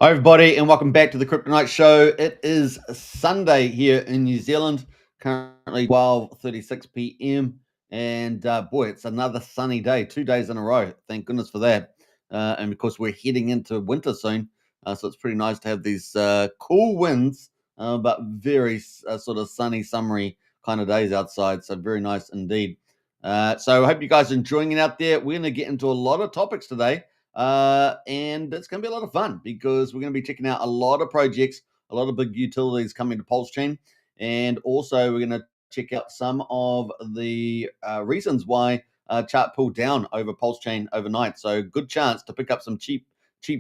Hi, everybody, and welcome back to the Crypto Night Show. It is Sunday here in New Zealand, currently 12:36 p.m. And boy, it's another sunny day, 2 days in a row. Thank goodness for that. And of course, we're heading into winter soon, so it's pretty nice to have these cool winds, but very sort of sunny, summery kind of days outside. So very nice indeed. So I hope you guys are enjoying it out there. We're going to get into a lot of topics today. And it's going to be a lot of fun because we're going to be checking out a lot of projects, a lot of big utilities coming to PulseChain, and also we're going to check out some of the reasons why chart pulled down over PulseChain overnight. So good chance to pick up some cheap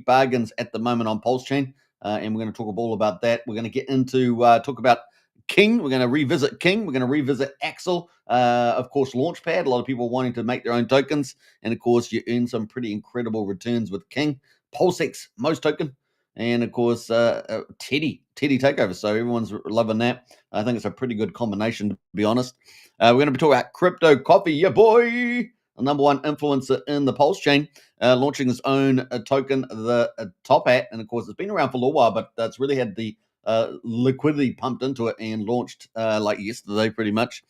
bargains at the moment on PulseChain, and we're going to talk all about that. We're going to get into talk about King. We're going to revisit King. We're going to revisit Axel. Of course, Launchpad. A lot of people wanting to make their own tokens. And of course, you earn some pretty incredible returns with King. PulseX, most token. And of course, Teddy takeover. So everyone's loving that. I think it's a pretty good combination, to be honest. We're going to be talking about Crypto Coffee. Yeah, boy. The number one influencer in the Pulse chain, launching his own token, the TopHat. And of course, it's been around for a little while, but it's really had the liquidity pumped into it and launched like yesterday, pretty much.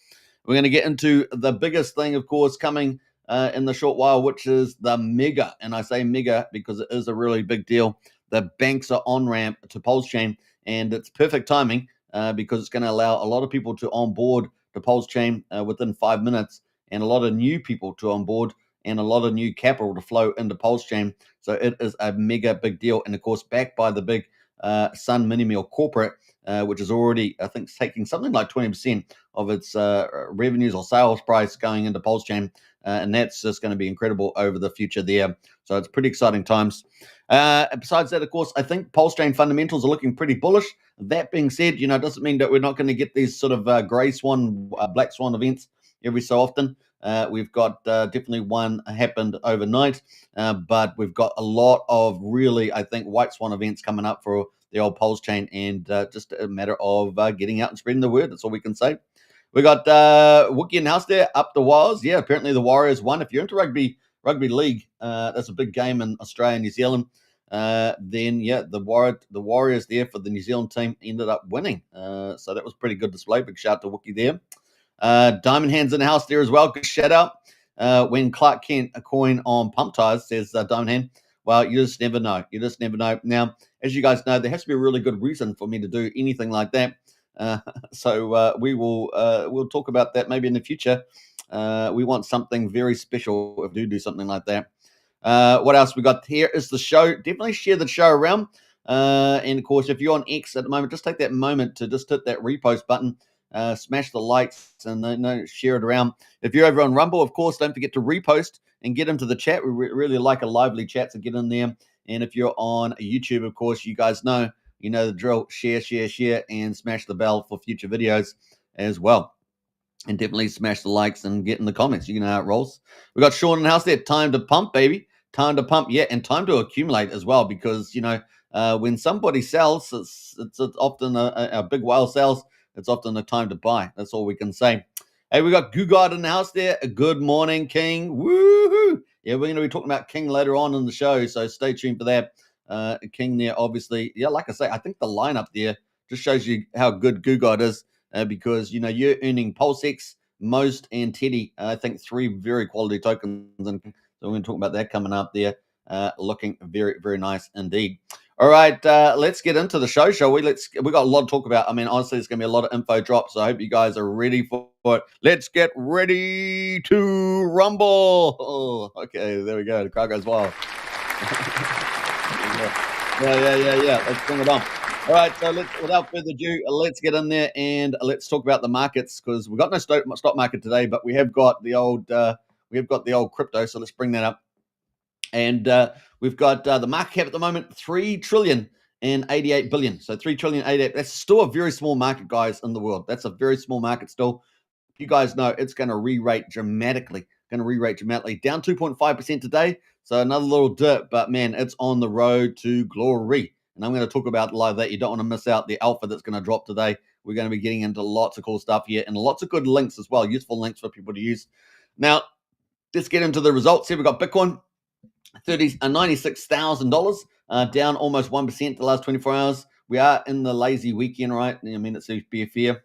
We're going to get into the biggest thing, of course, coming in the short while, which is the mega. And I say mega because it is a really big deal. The Banxa Onramp to PulseChain. And it's perfect timing because it's going to allow a lot of people to onboard the PulseChain within 5 minutes, and a lot of new people to onboard, and a lot of new capital to flow into PulseChain. So it is a mega big deal. And of course, backed by the big Sun Mini Meal corporate, which is already, I think, taking something like 20% of its revenues or sales price going into PulseChain. And that's just going to be incredible over the future there. So it's pretty exciting times. Besides that, of course, I think PulseChain fundamentals are looking pretty bullish. That being said, it doesn't mean that we're not going to get these sort of gray swan, black swan events every so often. We've got definitely one happened overnight, but we've got a lot of really, I think, white swan events coming up for the old PulseChain, and just a matter of getting out and spreading the word. That's all we can say. We got Wookie in house there, up the wires. Yeah, apparently the Warriors won. If you're into rugby league, that's a big game in Australia and New Zealand. Then yeah, the Warriors there for the New Zealand team ended up winning. So that was pretty good display. Big shout to Wookie there. Diamond Hands in the house there as well. Good shout out. When Clark Kent a coin on pump tires, says Diamond Hand. Well, you just never know. You just never know. Now, as you guys know, there has to be a really good reason for me to do anything like that. So we'll talk about that maybe in the future. We want something very special if we do something like that. What else we got here is the show. Definitely share the show around. And of course, if you're on X at the moment, just take that moment to just hit that repost button. Smash the likes and share it around. If you're over on Rumble, of course, don't forget to repost and get into the chat. We really like a lively chat, so get in there. And if you're on YouTube, of course, you guys know the drill. Share, and smash the bell for future videos as well. And definitely smash the likes and get in the comments. You know how it rolls. We got Sean in the house there. Time to pump, baby. Time to pump, yeah, and time to accumulate as well, because when somebody sells, it's often a big whale sells. It's often a time to buy. That's all we can say. Hey, we got Gugard in the house there. Good morning, King. Woohoo! Yeah, we're going to be talking about King later on in the show, so stay tuned for that. King there, obviously. Yeah, like I say, I think the lineup there just shows you how good Gugard is, because you're earning PulseX, Most, and Teddy. I think 3 very quality tokens, and so we're going to talk about that coming up there. Looking very, very nice indeed. All right, let's get into the show, shall we? We got a lot to talk about. I mean, honestly, there's going to be a lot of info drops, so I hope you guys are ready for it. Let's get ready to rumble. Oh, okay, there we go. The crowd goes wild. Yeah. Let's bring it on. All right, so without further ado, let's get in there and let's talk about the markets, because we've got no stock market today, but we have got the old crypto. So let's bring that up. And we've got the market cap at the moment, 3,088 billion. So 3,088. That's still a very small market, guys, in the world. That's a very small market still. You guys know it's going to re-rate dramatically. Down 2.5% today. So another little dip, but man, it's on the road to glory. And I'm going to talk about live that. You don't want to miss out the alpha that's going to drop today. We're going to be getting into lots of cool stuff here and lots of good links as well, useful links for people to use. Now, let's get into the results here. We've got Bitcoin. $96,000. down almost 1% the last 24 hours. We are in the lazy weekend, right? I mean, it's to be fair.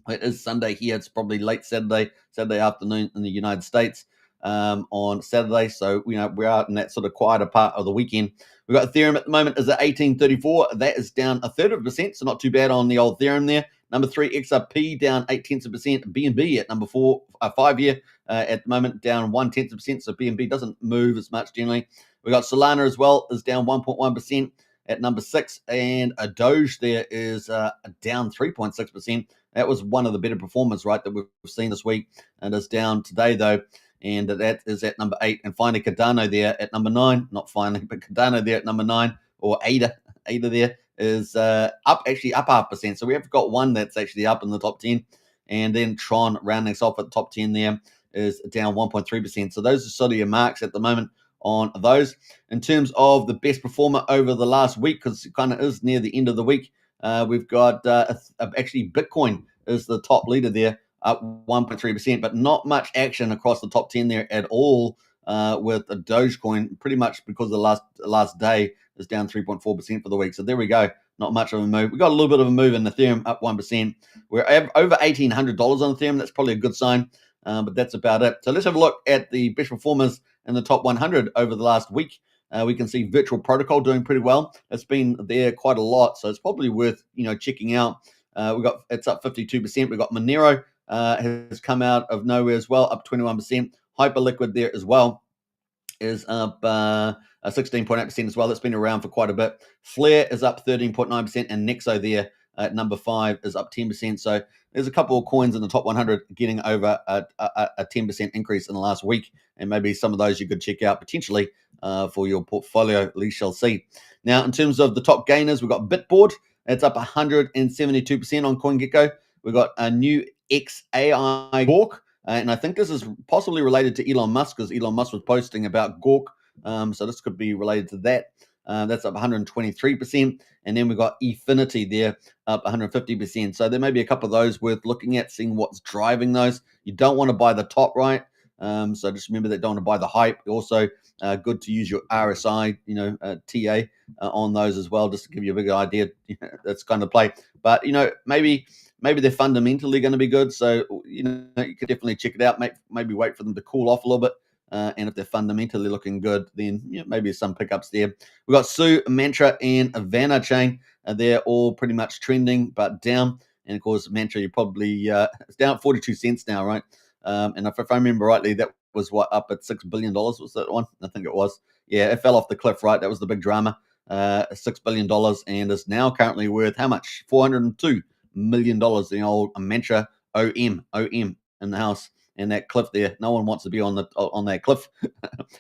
It is Sunday here. It's probably late Saturday afternoon in the United States on Saturday. So, we are in that sort of quieter part of the weekend. We've got Ethereum at the moment is at 1834. That is down 1/3%, so not too bad on the old Ethereum there. Number 3, XRP down 0.8%. BNB at number 4, 5-year at the moment down 0.1%. So BNB doesn't move as much generally. We got Solana as well is down 1.1% at number 6, and a Doge there is down 3.6%. That was one of the better performers, right, that we've seen this week, and is down today though, and that is at number 8. And finally, Cardano there at number 9. Not finally, but Cardano there at number 9, or ADA there is up 0.5%. So we have got one that's actually up in the top 10, and then Tron rounding us off at the top 10 there is down 1.3%. So those are sort of your marks at the moment on those. In terms of the best performer over the last week, because it kind of is near the end of the week, we've got actually Bitcoin is the top leader there, up 1.3%, but not much action across the top 10 there at all, with a Dogecoin pretty much because the last day is down 3.4% for the week. So there we go. Not much of a move. We got a little bit of a move in Ethereum, up 1%. We're over $1,800 on Ethereum. That's probably a good sign, but that's about it. So let's have a look at the best performers in the top 100 over the last week. We can see Virtual Protocol doing pretty well. It's been there quite a lot, so it's probably worth checking out. It's up 52%. We've got Monero has come out of nowhere as well, up 21%. Hyperliquid there as well is up 16.8% as well. That's been around for quite a bit. Flare is up 13.9%, and Nexo there at number 5 is up 10%. So there's a couple of coins in the top 100 getting over a 10% increase in the last week, and maybe some of those you could check out potentially for your portfolio. At least shall see. Now, in terms of the top gainers, we've got Bitboard. It's up 172% on CoinGecko. We've got a new XAI Gork, and I think this is possibly related to Elon Musk, because Elon Musk was posting about Gork. So this could be related to that. That's up 123%. And then we've got Efinity there, up 150%. So there may be a couple of those worth looking at, seeing what's driving those. You don't want to buy the top, right? So just remember that, don't want to buy the hype. Also, good to use your RSI, TA on those as well, just to give you a big idea. That's kind of play. But, maybe they're fundamentally going to be good. So, you could definitely check it out. Maybe wait for them to cool off a little bit. And if they're fundamentally looking good, then maybe some pickups there. We've got Su, Mantra, and Havana Chain. They're all pretty much trending, but down. And, of course, Mantra, you probably it's down at 42 cents now, right? And if I remember rightly, that was up at $6 billion. Was that one? I think it was. Yeah, it fell off the cliff, right? That was the big drama. $6 billion, and is now currently worth how much? $402 million. The old Mantra OM in the house. And that cliff there, no one wants to be on that cliff.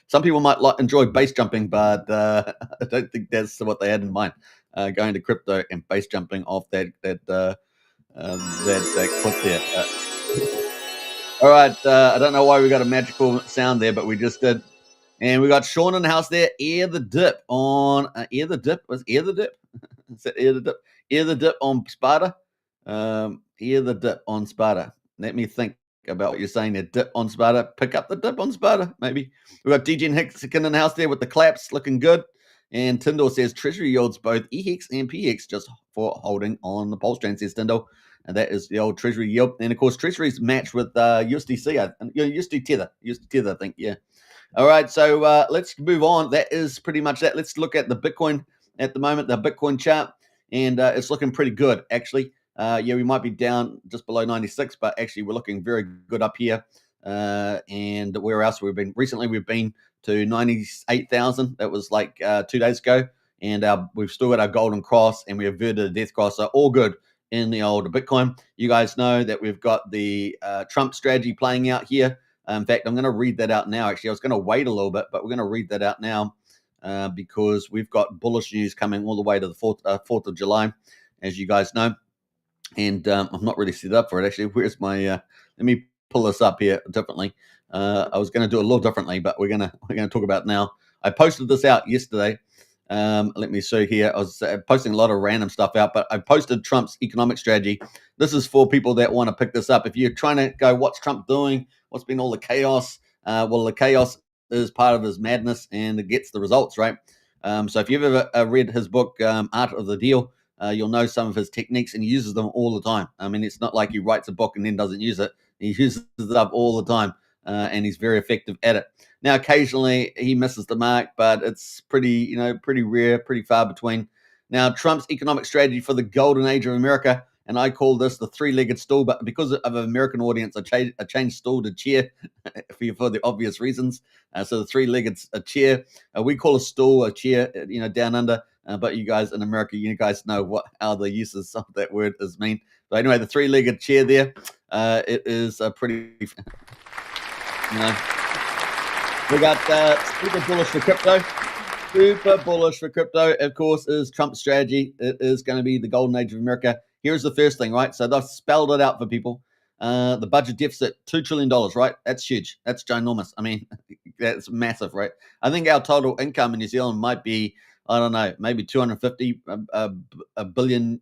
Some people might enjoy base jumping, but I don't think that's what they had in mind. Going to crypto and base jumping off that cliff there. All right, I don't know why we got a magical sound there, but we just did. And we got Sean in the house there. Air the dip on Air the dip. Was Air the dip? Is that Air the dip? Air the dip on Sparta. Air the dip on Sparta. Let me think about what you're saying there. Dip on Sparta. Pick up the dip on Sparta, maybe. We got DGen Hickson in the house there with the claps, looking good. And Tyndall says Treasury yields both EHEX and PX just for holding on the PulseChain, says Tyndall. And that is the old Treasury yield. And of course, Treasury's matched with USDC, USD Tether, I think, yeah. All right, so let's move on. That is pretty much that. Let's look at the Bitcoin at the moment, the Bitcoin chart, and it's looking pretty good, actually. We might be down just below 96, but actually we're looking very good up here. And where else we've been? Recently, we've been to 98,000. That was like 2 days ago. And we've still got our golden cross, and we averted a death cross. So all good in the old Bitcoin. You guys know that we've got the Trump strategy playing out here. In fact, I'm going to read that out now. Actually, I was going to wait a little bit, but we're going to read that out now because we've got bullish news coming all the way to the 4th of July, as you guys know. And I'm not really set up for it, actually. Where's my let me pull this up here differently. I was going to do it a little differently, but we're going to talk about it now. I posted this out yesterday. Let me see here. I was posting a lot of random stuff out, but I posted Trump's economic strategy. This is for people that want to pick this up. If you're trying to go, what's Trump doing? What's been all the chaos? Well, the chaos is part of his madness, and it gets the results, right? So if you've ever read his book, Art of the Deal, you'll know some of his techniques, and he uses them all the time. I mean, it's not like he writes a book and then doesn't use it. He uses it up all the time, and he's very effective at it. Now, occasionally he misses the mark, but it's pretty rare, pretty far between. Now, Trump's economic strategy for the golden age of America, and I call this the three-legged stool, but because of an American audience, I changed stool to chair for the obvious reasons. So the three-legged chair, we call a stool a chair, down under. But you guys in America, you guys know what how the uses of that word is mean. But anyway, the three-legged chair there, it is a pretty, we got super bullish for crypto. Super bullish for crypto, of course, is Trump's strategy. It is going to be the golden age of America. Here's the first thing, right? So they've spelled it out for people. The budget deficit, $2 trillion, right? That's huge. That's ginormous. I mean, that's massive, right? I think our total income in New Zealand might be, I don't know, maybe 250 billion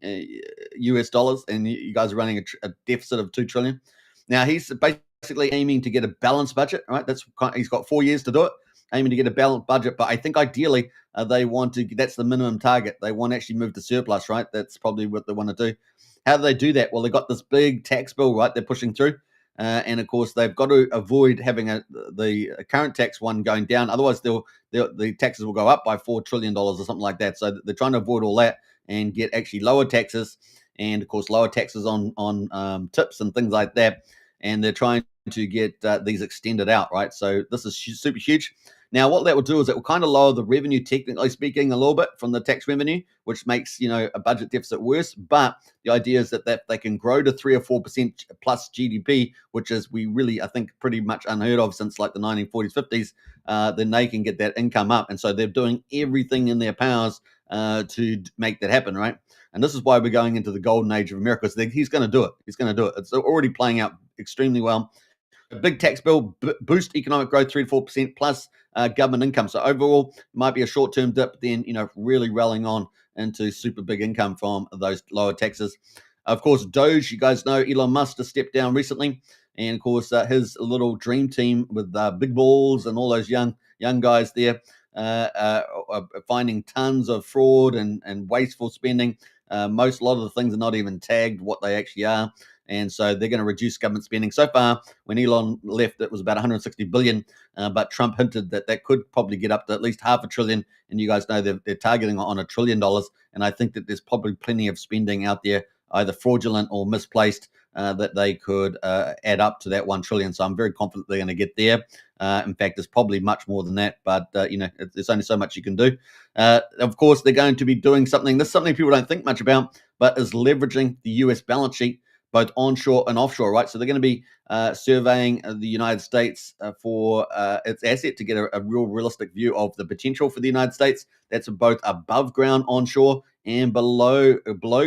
US dollars, and you guys are running a deficit of 2 trillion. Now, he's basically aiming to get a balanced budget, right? He's got 4 years to do it, aiming to get a balanced budget. But I think ideally they want to, that's the minimum target. They want to actually move to surplus, right? That's probably what they want to do. How do they do that? Well, they've got this big tax bill, right? They're pushing through. And of course, they've got to avoid having the current tax one going down. Otherwise, the taxes will go up by $4 trillion or something like that. So they're trying to avoid all that and get actually lower taxes, and of course, lower taxes on tips and things like that. And they're trying to get these extended out, right? So this is super huge. Now, what that will do is it will kind of lower the revenue, technically speaking, a little bit from the tax revenue, which makes a budget deficit worse. But the idea is that they can grow to 3 or 4% plus GDP, which is I think, pretty much unheard of since like the 1940s, 50s. Then they can get that income up, and so they're doing everything in their powers to make that happen, right? And this is why we're going into the golden age of America. So he's going to do it. He's going to do it. It's already playing out extremely well. A big tax bill, boost economic growth 3 to 4% plus government income. So overall, it might be a short-term dip, then really rallying on into super big income from those lower taxes. Of course, Doge, you guys know Elon Musk has stepped down recently, and of course his little dream team with big balls and all those young guys there are finding tons of fraud and wasteful spending. A lot of the things are not even tagged what they actually are. And so they're going to reduce government spending. So far, when Elon left, it was about 160 billion, but Trump hinted that could probably get up to at least $500 billion. And you guys know they're targeting on $1 trillion. And I think that there's probably plenty of spending out there, either fraudulent or misplaced, that they could add up to that $1 trillion. So I'm very confident they're going to get there. In fact, it's probably much more than that, but there's only so much you can do. Of course, they're going to be doing something. This is something people don't think much about, but is leveraging the US balance sheet, both onshore and offshore, right? So they're going to be surveying the United States for its asset to get a real realistic view of the potential for the United States. That's both above ground onshore and below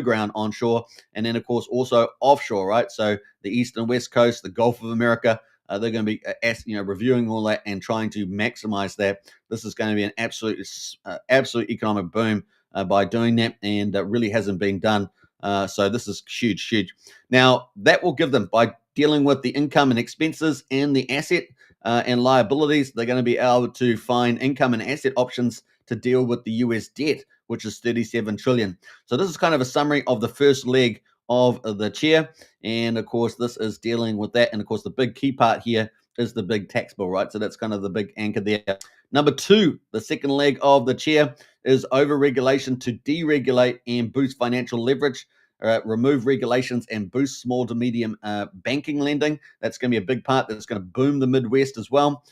ground onshore, and then of course also offshore, right? So the east and west coast, the Gulf of America. They're going to be reviewing all that and trying to maximize that. This is going to be an absolute economic boom by doing that, and really hasn't been done. So this is huge. Now, that will give them, by dealing with the income and expenses and the asset and liabilities, they're going to be able to find income and asset options to deal with the US debt, which is 37 trillion. So this is kind of a summary of the first leg of the chair. And of course, this is dealing with that. And of course, the big key part here is the big tax bill, right? So that's kind of the big anchor there. Number two, the second leg of the chair is over-regulation to deregulate and boost financial leverage, remove regulations and boost small to medium banking lending. That's going to be a big part. That's going to boom the Midwest as well.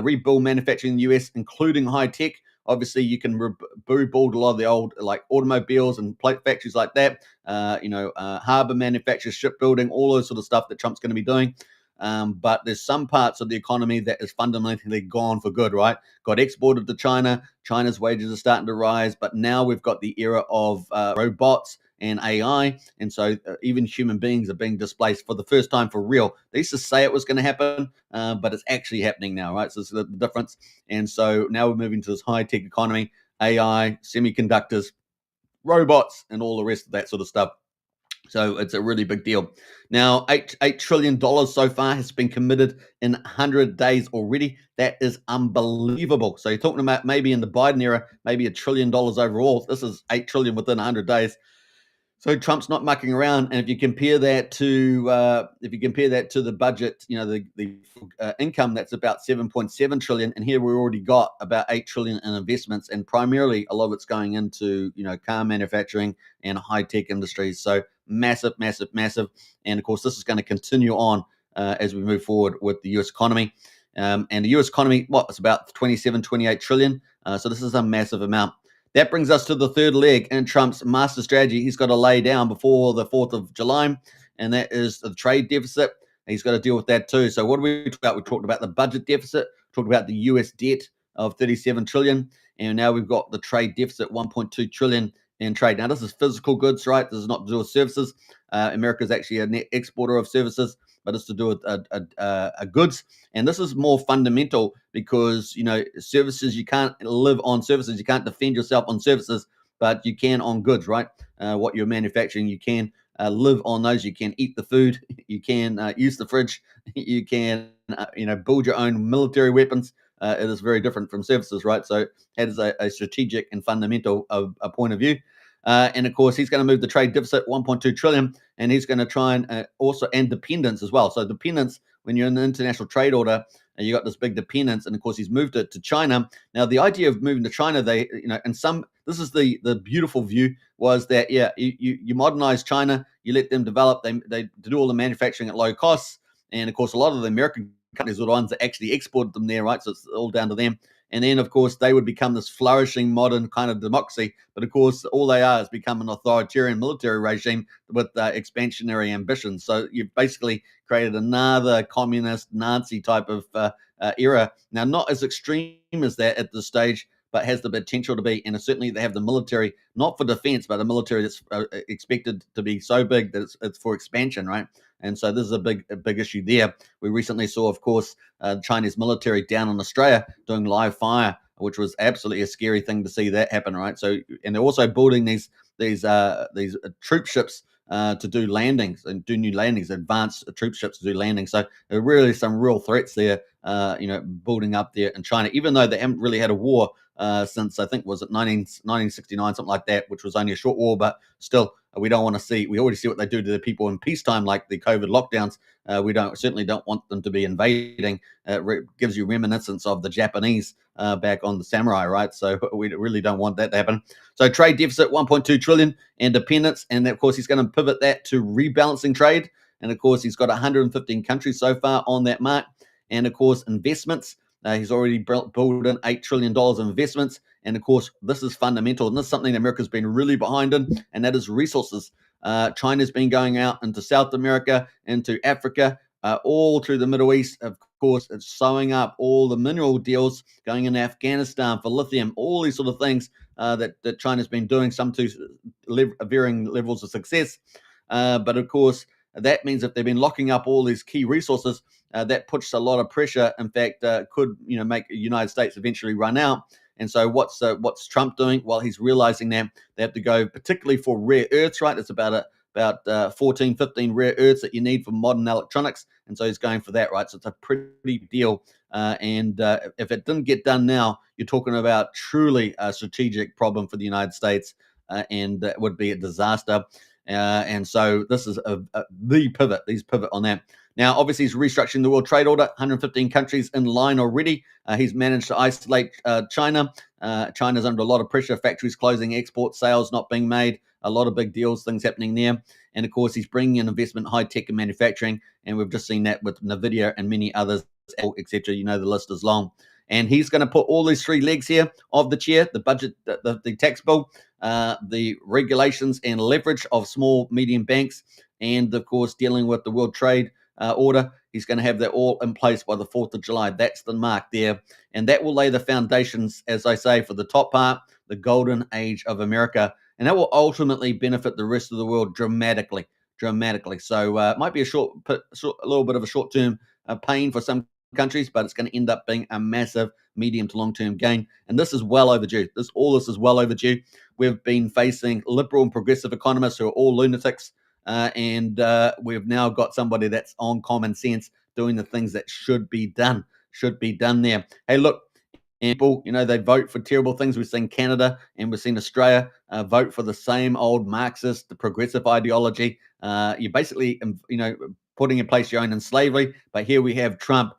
Rebuild manufacturing in the US, including high tech. Obviously, you can rebuild a lot of the old like automobiles and plate factories like that. Harbor manufacturers, shipbuilding, all those sort of stuff that Trump's going to be doing. But there's some parts of the economy that is fundamentally gone for good, right? Got exported to China. China's wages are starting to rise, but now we've got the era of robots and AI, and so even human beings are being displaced for the first time for real. They used to say it was going to happen, but it's actually happening now, right? So it's the difference. And so now we're moving to this high-tech economy, AI, semiconductors, robots, and all the rest of that sort of stuff. So it's a really big deal. Now, $8 trillion so far has been committed in 100 days already. That is unbelievable. So you're talking about maybe in the Biden era, maybe $1 trillion overall. This is 8 trillion within 100 days. So Trump's not mucking around, and if you compare that to the budget, the income, that's about 7.7 trillion, and here we already got about 8 trillion in investments, and primarily a lot of it's going into car manufacturing and high tech industries. So massive, massive, massive, and of course this is going to continue on as we move forward with the U.S. economy. And the U.S. economy, it's about 27, 28 trillion. So this is a massive amount. That brings us to the third leg in Trump's master strategy he's got to lay down before the 4th of July, and that is the trade deficit. He's got to deal with that too. So what do we talk about? We talked about the budget deficit, talked about the US debt of 37 trillion, and now we've got the trade deficit, 1.2 trillion in trade. Now, this is physical goods, right? This is not to do with services. America is actually a net exporter of services, but it's to do with goods. And this is more fundamental because, services, you can't live on services. You can't defend yourself on services, but you can on goods, right? What you're manufacturing, you can live on those. You can eat the food. You can use the fridge. You can, build your own military weapons. It is very different from services, right? So that is a strategic and fundamental a point of view. And of course, he's going to move the trade deficit 1.2 trillion, and he's going to try and and dependence as well. So dependence, when you're in the international trade order, you got this big dependence, and of course, he's moved it to China. Now, the idea of moving to China, this is the beautiful view was that you modernize China, you let them develop, they do all the manufacturing at low costs, and of course, a lot of the American companies were the ones that actually exported them there, right? So it's all down to them. And then, of course, they would become this flourishing modern kind of democracy. But of course, all they are is become an authoritarian military regime with expansionary ambitions. So you've basically created another communist Nazi type of era. Now, not as extreme as that at this stage, but has the potential to be. And certainly they have the military, not for defense, but a military that's expected to be so big that it's for expansion, right? And so this is a big issue there. We recently saw, of course, Chinese military down in Australia doing live fire, which was absolutely a scary thing to see that happen, right? So, and they're also building these troop ships to do landings and do new landings, advanced troop ships to do landings. So there are really some real threats there, building up there in China, even though they haven't really had a war since, I think, was it 1969, something like that, which was only a short war, but still, we don't want to see. We already see what they do to the people in peacetime, like the COVID lockdowns. We certainly don't want them to be invading. It gives you reminiscence of the Japanese back on the samurai, right? So we really don't want that to happen. So trade deficit 1.2 trillion and dependence, and of course he's going to pivot that to rebalancing trade. And of course he's got 115 countries so far on that mark. And of course investments. He's already built in $8 trillion in investments. And of course, this is fundamental. And this is something that America's been really behind in, and that is resources. China's been going out into South America, into Africa, all through the Middle East. Of course, it's sewing up all the mineral deals going in Afghanistan for lithium, all these sort of things that China's been doing, some to varying levels of success. But of course, that means if they've been locking up all these key resources, that puts a lot of pressure. In fact, could make the United States eventually run out. And so what's Trump doing? Well, he's realizing that they have to go, particularly for rare earths, right? It's about 14, 15 rare earths that you need for modern electronics. And so he's going for that, right? So it's a pretty big deal. And if it didn't get done now, you're talking about truly a strategic problem for the United States, and it would be a disaster. And so this is the pivot. These pivot on that. Now, obviously, he's restructuring the World Trade Order, 115 countries in line already. He's managed to isolate China. China's under a lot of pressure, factories closing, export sales not being made, a lot of big deals, things happening there. And of course, he's bringing in investment, high tech and manufacturing. And we've just seen that with NVIDIA and many others, etc. The list is long. And he's going to put all these three legs here of the chair: the budget, the tax bill, the regulations and leverage of small, medium banks, and of course, dealing with the World Trade Order. He's going to have that all in place by the 4th of July. That's the mark there. And that will lay the foundations, as I say, for the top part, the golden age of America. And that will ultimately benefit the rest of the world dramatically. So it might be a little bit of a short-term pain for some countries, but it's going to end up being a massive medium to long-term gain. And this is well overdue. This is well overdue. We've been facing liberal and progressive economists who are all lunatics, and we've now got somebody that's on common sense doing the things that should be done there. Hey, look, people, they vote for terrible things. We've seen Canada and we've seen Australia vote for the same old Marxist, the progressive ideology. You're basically, putting in place your own slavery. But here we have Trump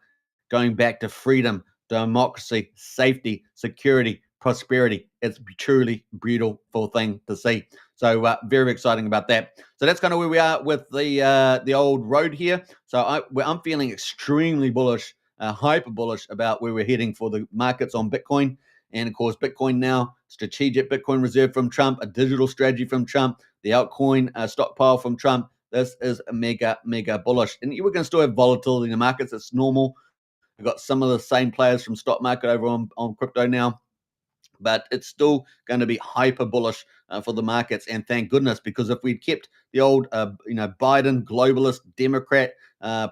going back to freedom, democracy, safety, security, prosperity. It's truly beautiful thing to see. So very exciting about that. So that's kind of where we are with the old road here. So I'm feeling extremely bullish, hyper bullish about where we're heading for the markets on Bitcoin. And of course, Bitcoin now, strategic Bitcoin reserve from Trump, a digital strategy from Trump, the altcoin stockpile from Trump. This is mega, mega bullish. And we're going to still have volatility in the markets. It's normal. We've got some of the same players from stock market over on crypto now, but it's still going to be hyper bullish for the markets. And thank goodness, because if we'd kept the old, Biden globalist Democrat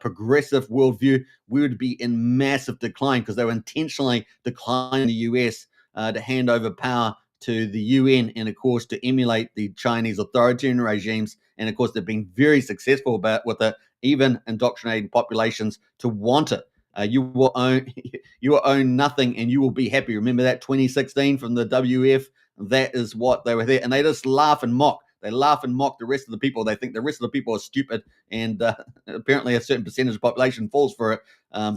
progressive worldview, we would be in massive decline because they were intentionally declining the US to hand over power to the UN and, of course, to emulate the Chinese authoritarian regimes. And, of course, they've been very successful with it, even indoctrinating populations to want it. You will own nothing and you will be happy. Remember that 2016 from the WF? That is what they were there. And they just laugh and mock. They laugh and mock the rest of the people. They think the rest of the people are stupid. And apparently a certain percentage of the population falls for it.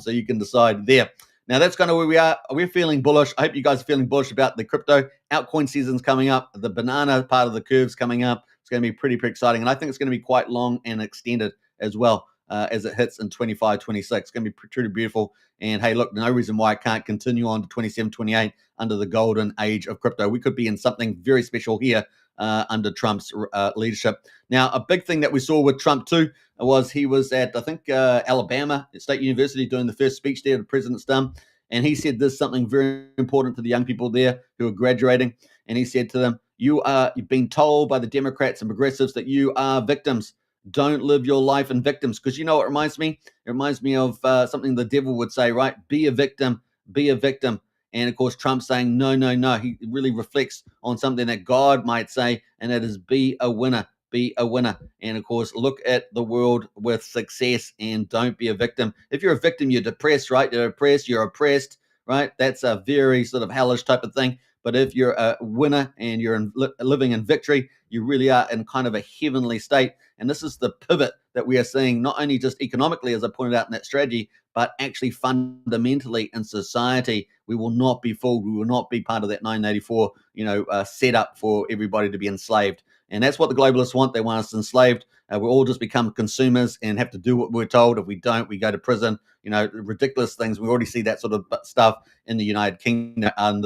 So you can decide there. Now, that's kind of where we are. We're feeling bullish. I hope you guys are feeling bullish about the crypto. Altcoin season's coming up. The banana part of the curve's coming up. It's going to be pretty exciting. And I think it's going to be quite long and extended as well. As it hits in 25, 26. It's going to be truly beautiful. And hey, look, no reason why I can't continue on to 27, 28 under the golden age of crypto. We could be in something very special here under Trump's leadership. Now, a big thing that we saw with Trump too was he was at, I think, Alabama State University doing the first speech there to President Trump. And he said there's something very important to the young people there who are graduating. And he said to them, you've been told by the Democrats and progressives that you are victims. Don't live your life in victims. Because you know what it reminds me? It reminds me of something the devil would say, right? Be a victim, be a victim. And of course, Trump saying, no, no, no. He really reflects on something that God might say, and that is be a winner, be a winner. And of course, look at the world with success and don't be a victim. If you're a victim, you're depressed, right? You're depressed, you're oppressed, right? That's a very sort of hellish type of thing. But if you're a winner and you're living in victory, you really are in kind of a heavenly state. And this is the pivot that we are seeing, not only just economically, as I pointed out in that strategy, but actually fundamentally in society. We will not be fooled. We will not be part of that 1984, setup for everybody to be enslaved. And that's what the globalists want. They want us enslaved. We'll all just become consumers and have to do what we're told. If we don't, we go to prison. Ridiculous things. We already see that sort of stuff in the United Kingdom and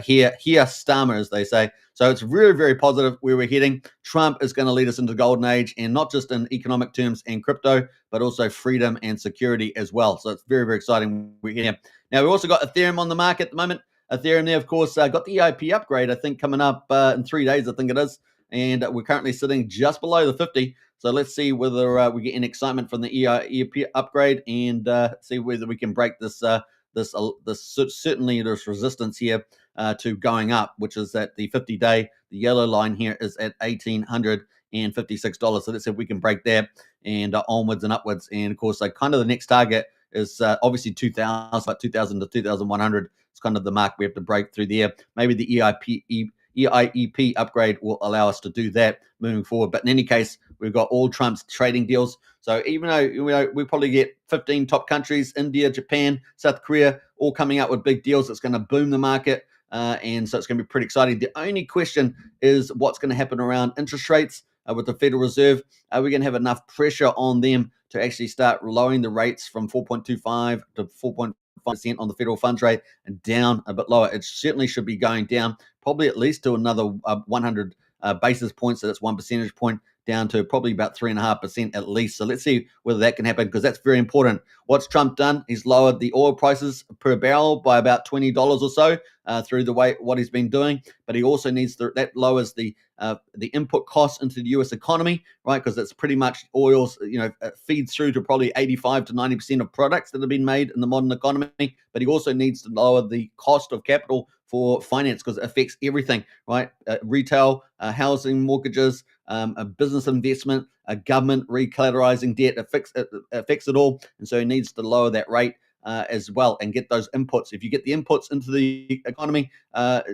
here Starmer, as they say. So it's very, very positive where we're heading. Trump is going to lead us into the golden age, and not just in economic terms and crypto, but also freedom and security as well. So it's very, very exciting. We're here. Now, we've also got Ethereum on the market at the moment. Ethereum there, of course, got the EIP upgrade, I think, coming up in 3 days, I think it is. And we're currently sitting just below the 50. So let's see whether we get any excitement from the EIP upgrade and see whether we can break this certainly there's resistance here to going up, which is at the 50-day. The yellow line here is at $1,856. So let's see if we can break that and onwards and upwards. And of course, kind of the next target is obviously 2,000, but 2,000 to 2,100 is kind of the mark we have to break through there. Maybe the EIEP upgrade will allow us to do that moving forward. But in any case, we've got all Trump's trading deals. So even though we probably get 15 top countries, India, Japan, South Korea, all coming out with big deals, it's going to boom the market. And so it's going to be pretty exciting. The only question is what's going to happen around interest rates with the Federal Reserve. Are we going to have enough pressure on them to actually start lowering the rates from 4.25 to 4.5% on the federal funds rate and down a bit lower? It certainly should be going down, probably at least to another 100 basis points. So that's 1 percentage point down to probably about 3.5% at least. So let's see whether that can happen, because that's very important. What's Trump done? He's lowered the oil prices per barrel by about $20 or so through what he's been doing. But he also needs that lowers the input costs into the U.S. economy, right? Because it's pretty much oils, feeds through to probably 85 to 90% of products that have been made in the modern economy. But he also needs to lower the cost of capital for finance, because it affects everything, right? Retail, housing, mortgages, a business investment, a government recollateralizing debt, affects it all. And so he needs to lower that rate as well and get those inputs. If you get the inputs into the economy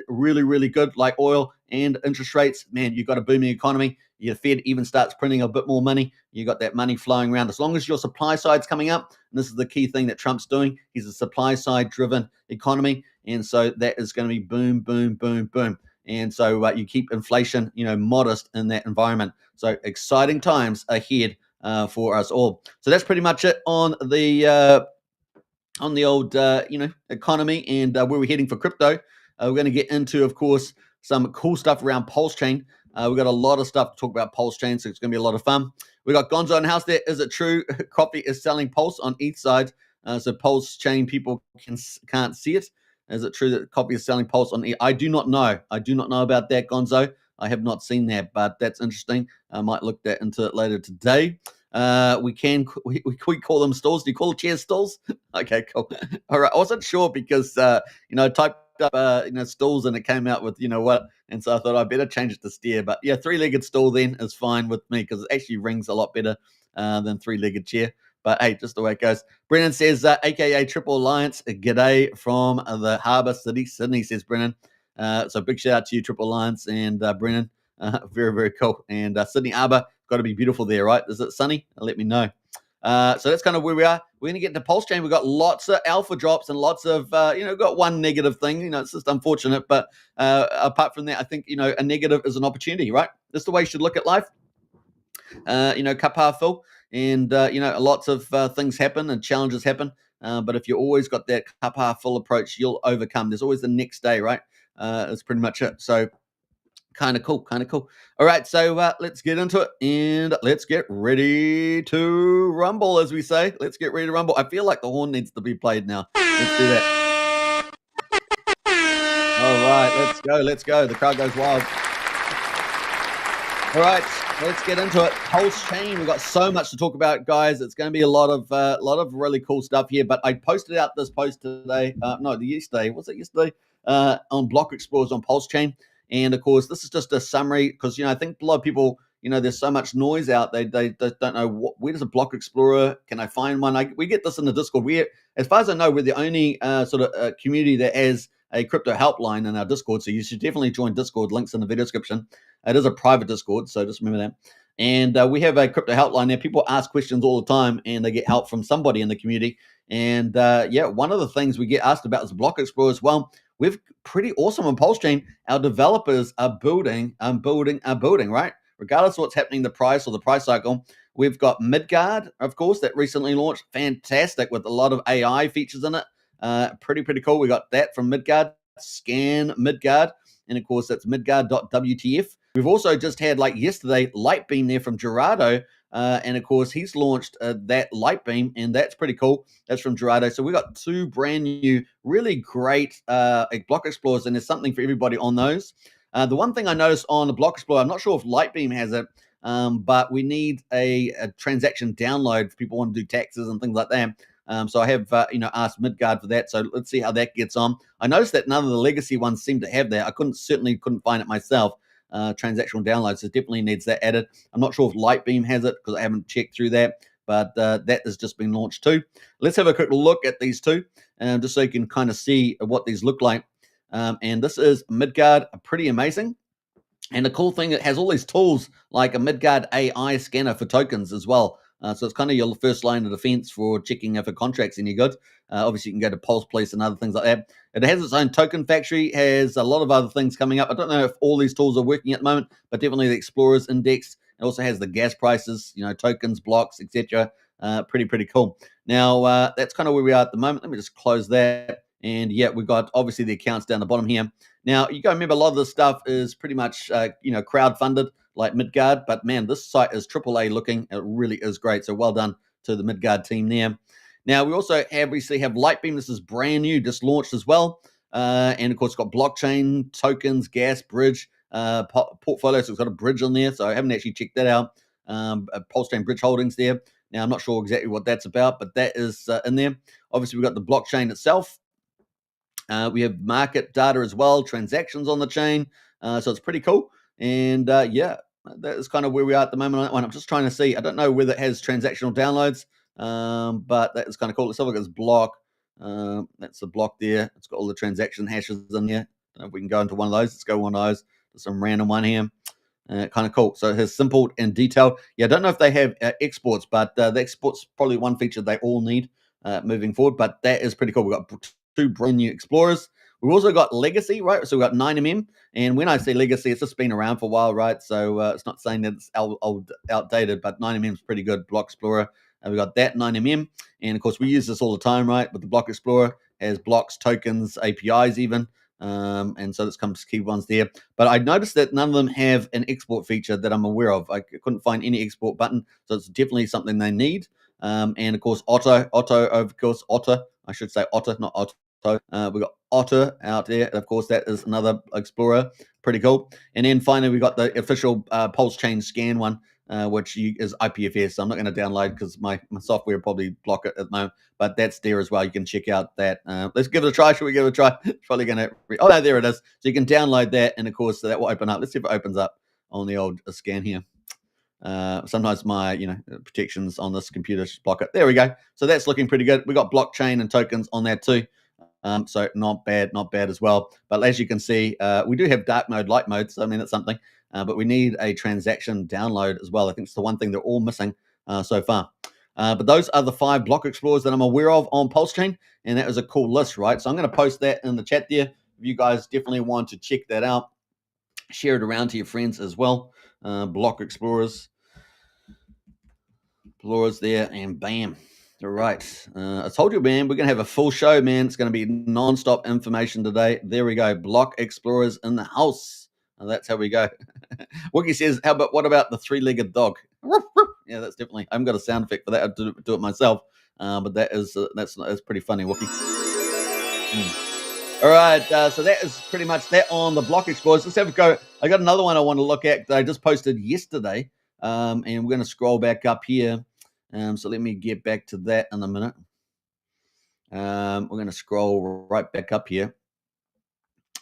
really, really good, like oil and interest rates, man, you've got a booming economy. Your Fed even starts printing a bit more money. You got that money flowing around. As long as your supply side's coming up, and this is the key thing that Trump's doing, he's a supply side driven economy. And so that is going to be boom, boom, boom, boom. And so you keep inflation, modest in that environment. So exciting times ahead for us all. So that's pretty much it on the old, economy and where we're heading for crypto. We're going to get into, of course, some cool stuff around PulseChain. We've got a lot of stuff to talk about PulseChain, so it's going to be a lot of fun. We got Gonzo in the house there. Is it true Copy is selling Pulse on ETH side? So PulseChain people can't see it. Is it true that Copy is selling Pulse on ETH? I do not know. I do not know about that, Gonzo. I have not seen that, but that's interesting. I might look into it later today. We call them stalls. Do you call chairs stalls? Okay, cool. All right. I wasn't sure because I typed up stalls and it came out with what, and so I thought I better change it to steer. But yeah, 3-legged stool then is fine with me because it actually rings a lot better than 3-legged chair. But hey, just the way it goes. Brennan says, AKA Triple Alliance, g'day from the Harbour City, Sydney, says Brennan. So big shout out to you, Triple Alliance and Brennan. Very, very cool. And Sydney Harbour, got to be beautiful there, right? Is it sunny? Let me know. So that's kind of where we are. We're going to get into PulseChain. We've got lots of alpha drops and lots of, got one negative thing. It's just unfortunate. But apart from that, I think, a negative is an opportunity, right? That's the way you should look at life. Cup half full. And, lots of things happen and challenges happen. But if you always got that cup half full approach, you'll overcome. There's always the next day, right? That's pretty much it. So kind of cool. All right, so let's get into it and let's get ready to rumble, as we say. Let's get ready to rumble. I feel like the horn needs to be played now. Let's do that. All right, let's go. The crowd goes wild. All right, let's get into it. PulseChain, we've got so much to talk about, guys. It's going to be a lot of really cool stuff here. But I posted out this post today. Yesterday. Was it yesterday? On Block Explorers on PulseChain. And of course, this is just a summary because I think a lot of people, there's so much noise out. They don't know where does a Block Explorer? Can I find one? We get this in the Discord. As far as I know, we're the only community that has a crypto helpline in our Discord. So you should definitely join Discord. Links in the video description. It is a private Discord, so just remember that. And we have a crypto helpline there. People ask questions all the time, and they get help from somebody in the community. And one of the things we get asked about is Block Explorer as well. We're pretty awesome on PulseChain. Our developers are building, right? Regardless of what's happening in the price or the price cycle. We've got Midgard, of course, that recently launched. Fantastic with a lot of AI features in it. Pretty cool. We got that from Midgard. Scan Midgard. And of course, that's Midgard.wtf. We've also just had, like yesterday, Lightbeam there from Gerardo. And of course, he's launched that Lightbeam, and that's pretty cool. That's from Gerardo. So we got 2 brand new, really great Block Explorers, and there's something for everybody on those. The one thing I noticed on the Block Explorer, I'm not sure if Lightbeam has it, but we need a transaction download if people want to do taxes and things like that. So I have, asked Midgard for that. So let's see how that gets on. I noticed that none of the legacy ones seem to have that. I certainly couldn't find it myself. Transactional downloads, so definitely needs that added. I'm not sure if Lightbeam has it because I haven't checked through that, but that has just been launched too. Let's have a quick look at these two, just so you can kind of see what these look like. And this is Midgard, pretty amazing. And the cool thing, it has all these tools like a Midgard AI scanner for tokens as well. So it's kind of your first line of defense for checking if a contract's any good. Obviously, you can go to Pulse Place and other things like that. It has its own token factory, has a lot of other things coming up. I don't know if all these tools are working at the moment, but definitely the Explorers Index. It also has the gas prices, tokens, blocks, etc. Pretty cool. Now, that's kind of where we are at the moment. Let me just close that. And yeah, we've got obviously the accounts down the bottom here. Now, you got to remember a lot of this stuff is pretty much, crowd-funded like Midgard. But man, this site is AAA looking. It really is great. So well done to the Midgard team there. Now, we also obviously have Lightbeam. This is brand new, just launched as well. And of course, it's got blockchain, tokens, gas, bridge, portfolio. So it's got a bridge on there. So I haven't actually checked that out. PulseChain Bridge Holdings there. Now, I'm not sure exactly what that's about, but that is in there. Obviously, we've got the blockchain itself. We have market data as well, transactions on the chain. So it's pretty cool. And that is kind of where we are at the moment on that one. I'm just trying to see. I don't know whether it has transactional downloads, but that is kind of cool. Let's have a look at this block. That's the block there. It's got all the transaction hashes in there. I don't know if we can go into one of those. Let's go one of those. There's some random one here. Kind of cool. So it has simple and detailed. Yeah, I don't know if they have exports, but the exports probably one feature they all need moving forward. But that is pretty cool. We've got 2 brand new explorers. We've also got legacy, right? So we've got 9mm. And when I say legacy, it's just been around for a while, right? So it's not saying that it's outdated, but 9mm is pretty good. Block Explorer. We've got that 9mm. And of course, we use this all the time, right? But the Block Explorer has blocks, tokens, APIs even. And so there's some key ones there. But I noticed that none of them have an export feature that I'm aware of. I couldn't find any export button. So it's definitely something they need. And of course, Otter, I should say Otter, not Otto. We've got Otter out there. Of course, that is another explorer. Pretty cool. And then finally, we got the official PulseChain scan one, which is IPFS. So I'm not going to download because my software will probably block it at the moment. But that's there as well. You can check out that. Let's give it a try. Should we give it a try? It's probably going to... Oh, no, there it is. So you can download that. And of course, that will open up. Let's see if it opens up on the old scan here. Sometimes my protections on this computer block it. There we go. So that's looking pretty good. We got blockchain and tokens on there too. So not bad as well. But as you can see, we do have dark mode, light mode. So I mean, it's something. But we need a transaction download as well. I think it's the one thing they're all missing so far. But those are the 5 block explorers that I'm aware of on PulseChain, and that was a cool list, right? So I'm going to post that in the chat there. If you guys definitely want to check that out, share it around to your friends as well. Block explorers there, and bam. All right. I told you, man, we're going to have a full show, man. It's going to be non-stop information today. There we go. Block explorers in the house. And that's how we go. Wookie says, what about the 3-legged dog? Yeah, that's definitely. I haven't got a sound effect for that. I do it myself. But that's pretty funny, Wookie. All right, so that is pretty much that on the block explorers. Let's have a go. I got another one I want to look at that I just posted yesterday, and we're going to scroll back up here. So let me get back to that in a minute. We're going to scroll right back up here.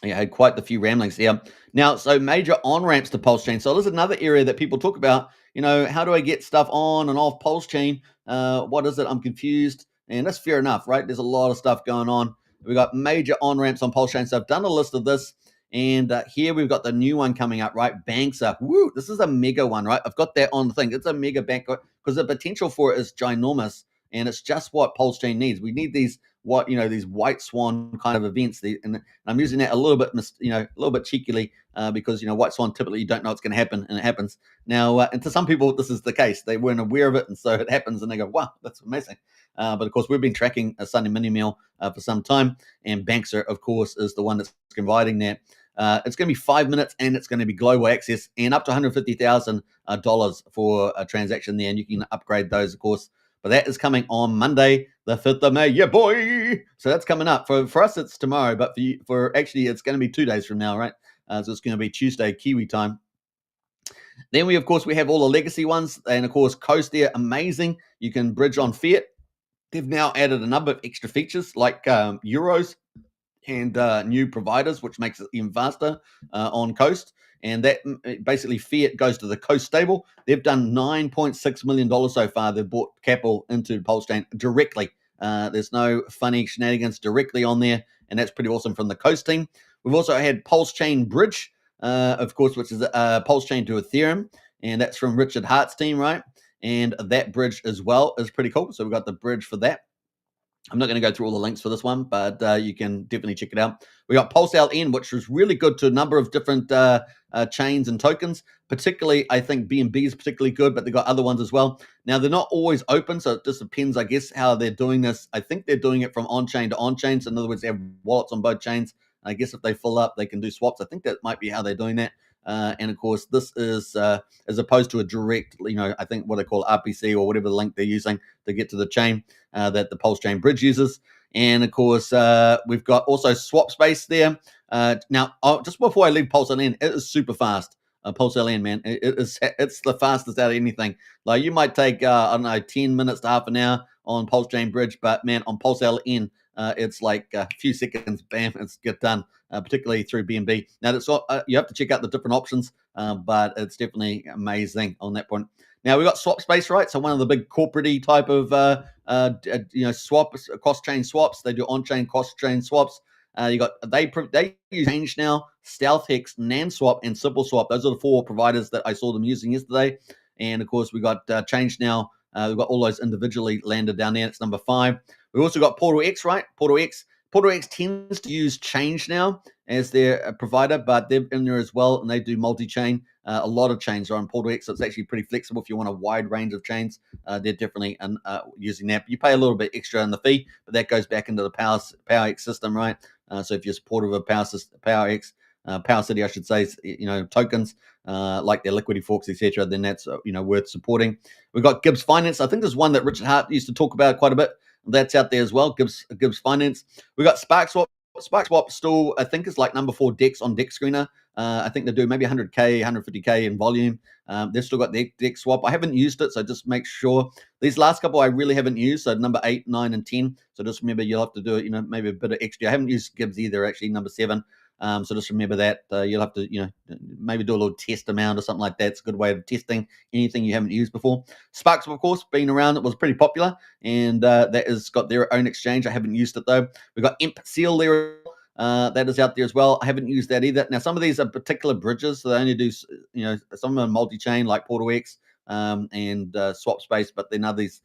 Yeah, I had quite a few ramblings here. Now, so major on-ramps to PulseChain. So this is another area that people talk about. How do I get stuff on and off PulseChain? What is it? I'm confused. And that's fair enough, right? There's a lot of stuff going on. We've got major on-ramps on PulseChain. So I've done a list of this. And here we've got the new one coming up, right? Banxa. Woo, this is a mega one, right? I've got that on the thing. It's a mega bank because the potential for it is ginormous. And it's just what PulseChain needs. We need these white swan kind of events. And I'm using that a little bit, a little bit cheekily because, white swan, typically you don't know what's going to happen, and it happens. Now, and to some people, this is the case. They weren't aware of it, and so it happens, and they go, wow, that's amazing. But of course, we've been tracking a Sunday mini meal for some time, and Banxa, of course, is the one that's providing that. It's going to be 5 minutes, and it's going to be global access, and up to $150,000 for a transaction there, and you can upgrade those, of course. But that is coming on Monday, the 5th of May. Yeah, boy! So that's coming up. For us, it's tomorrow, but for actually, it's going to be 2 days from now, right? So it's going to be Tuesday, Kiwi time. Then we have all the legacy ones, and of course, Coast there, amazing. You can bridge on fiat. They've now added a number of extra features like euros and new providers, which makes it even faster on Coast. And that basically fiat goes to the Coast stable. They've done $9.6 million so far. They've bought capital into PulseChain directly. There's no funny shenanigans, directly on there. And that's pretty awesome from the Coast team. We've also had PulseChain Bridge, of course, which is PulseChain to Ethereum. And that's from Richard Hart's team, right? And that bridge as well is pretty cool. So we've got the bridge for that. I'm not going to go through all the links for this one, but you can definitely check it out. We got PulseLN, which was really good to a number of different chains and tokens. Particularly, I think BNB is particularly good, but they've got other ones as well. Now, they're not always open, so it just depends, I guess, how they're doing this. I think they're doing it from on-chain to on-chain. So in other words, they have wallets on both chains. I guess if they fill up, they can do swaps. I think that might be how they're doing that. And of course, this is as opposed to a direct, I think what they call RPC or whatever the link they're using to get to the chain that the PulseChain bridge uses. And of course, we've got also swap space there. Now, just before I leave PulseLN, it is super fast. PulseLN, man, it's the fastest out of anything. Like you might take 10 minutes to half an hour on PulseChain bridge, but man, on PulseLN, it's like a few seconds, bam, it's get done. Particularly through BNB. Now, that's you have to check out the different options, but it's definitely amazing on that point. Now we got swap space, right? So one of the big corporate type of swaps, cross-chain swaps. They do on-chain cross-chain swaps. You got they use Change now, StealthX, NanSwap, and SimpleSwap. Those are the 4 providers that I saw them using yesterday. And of course, we got Change now. We've got all those individually landed down there. It's number 5. We've also got Portal X, right? Portal X tends to use Change now as their provider, but they're in there as well, and they do multi-chain. A lot of chains are on Portal X, so it's actually pretty flexible if you want a wide range of chains. They're definitely using that. You pay a little bit extra in the fee, but that goes back into the PowerX system, right? So if you're supportive of PowerX, Power City, I should say, tokens like their liquidity forks, etc., then that's worth supporting. We've got Gibbs Finance. I think there's one that Richard Hart used to talk about quite a bit. That's out there as well. Gibbs Finance. We got SparkSwap. SparkSwap still, I think, is like number 4 DEX on DEX Screener. I think they do maybe 100K, 150K in volume. They've still got the DEX swap. I haven't used it, so just make sure. These last couple I really haven't used, so number 8, 9, and 10. So just remember you'll have to do it, maybe a bit of extra. I haven't used Gibbs either, actually, number 7. So just remember that. You'll have to, maybe do a little test amount or something like that. It's a good way of testing anything you haven't used before. Sparks, of course, been around. It was pretty popular, and that has got their own exchange. I haven't used it, though. We've got Imp Seal there. That is out there as well. I haven't used that either. Now, some of these are particular bridges, so they only do, some of them are multi-chain like Portal X and Swap Space, but then others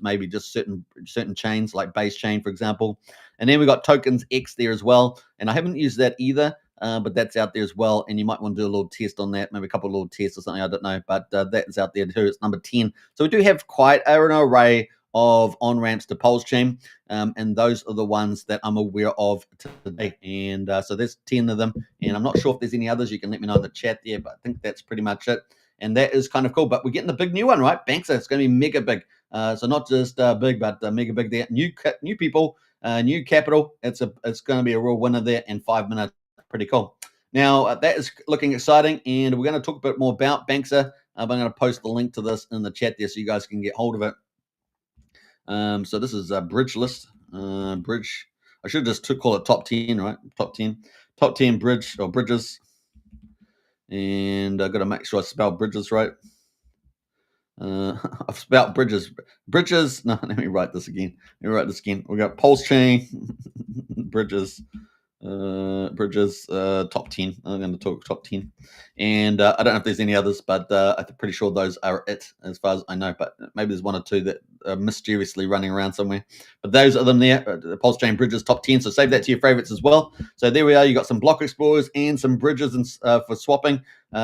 maybe just certain chains like Base Chain, for example. And then we got Tokens X there as well, and I haven't used that either, but that's out there as well. And you might want to do a little test on that, maybe a couple of little tests or something. I don't know, but that is out there too. It's number 10. So we do have quite an array of on-ramps to PulseChain, and those are the ones that I'm aware of today. And so there's 10 of them, and I'm not sure if there's any others. You can let me know in the chat there, but I think that's pretty much it. And that is kind of cool. But we're getting the big new one, right? Banxa. It's going to be mega big. So not just big, but mega big there. New people, new capital. It's going to be a real winner there in 5 minutes. Pretty cool. Now, that is looking exciting, and we're going to talk a bit more about Banxa. I'm going to post the link to this in the chat there so you guys can get hold of it. So this is a bridge list. Bridge. I should just call it top 10, right? Top 10 bridge or bridges. And I've got to make sure I spell bridges right. I've spelled bridges. Bridges. No, let me write this again. We got PulseChain, bridges. Top 10. I'm going to talk top 10, and I don't know if there's any others, but I'm pretty sure those are it as far as I know. But maybe there's 1 or 2 that are mysteriously running around somewhere. But those are them there. The PulseChain bridges top 10. So save that to your favorites as well. So there we are. You got some block explorers and some bridges and for swapping.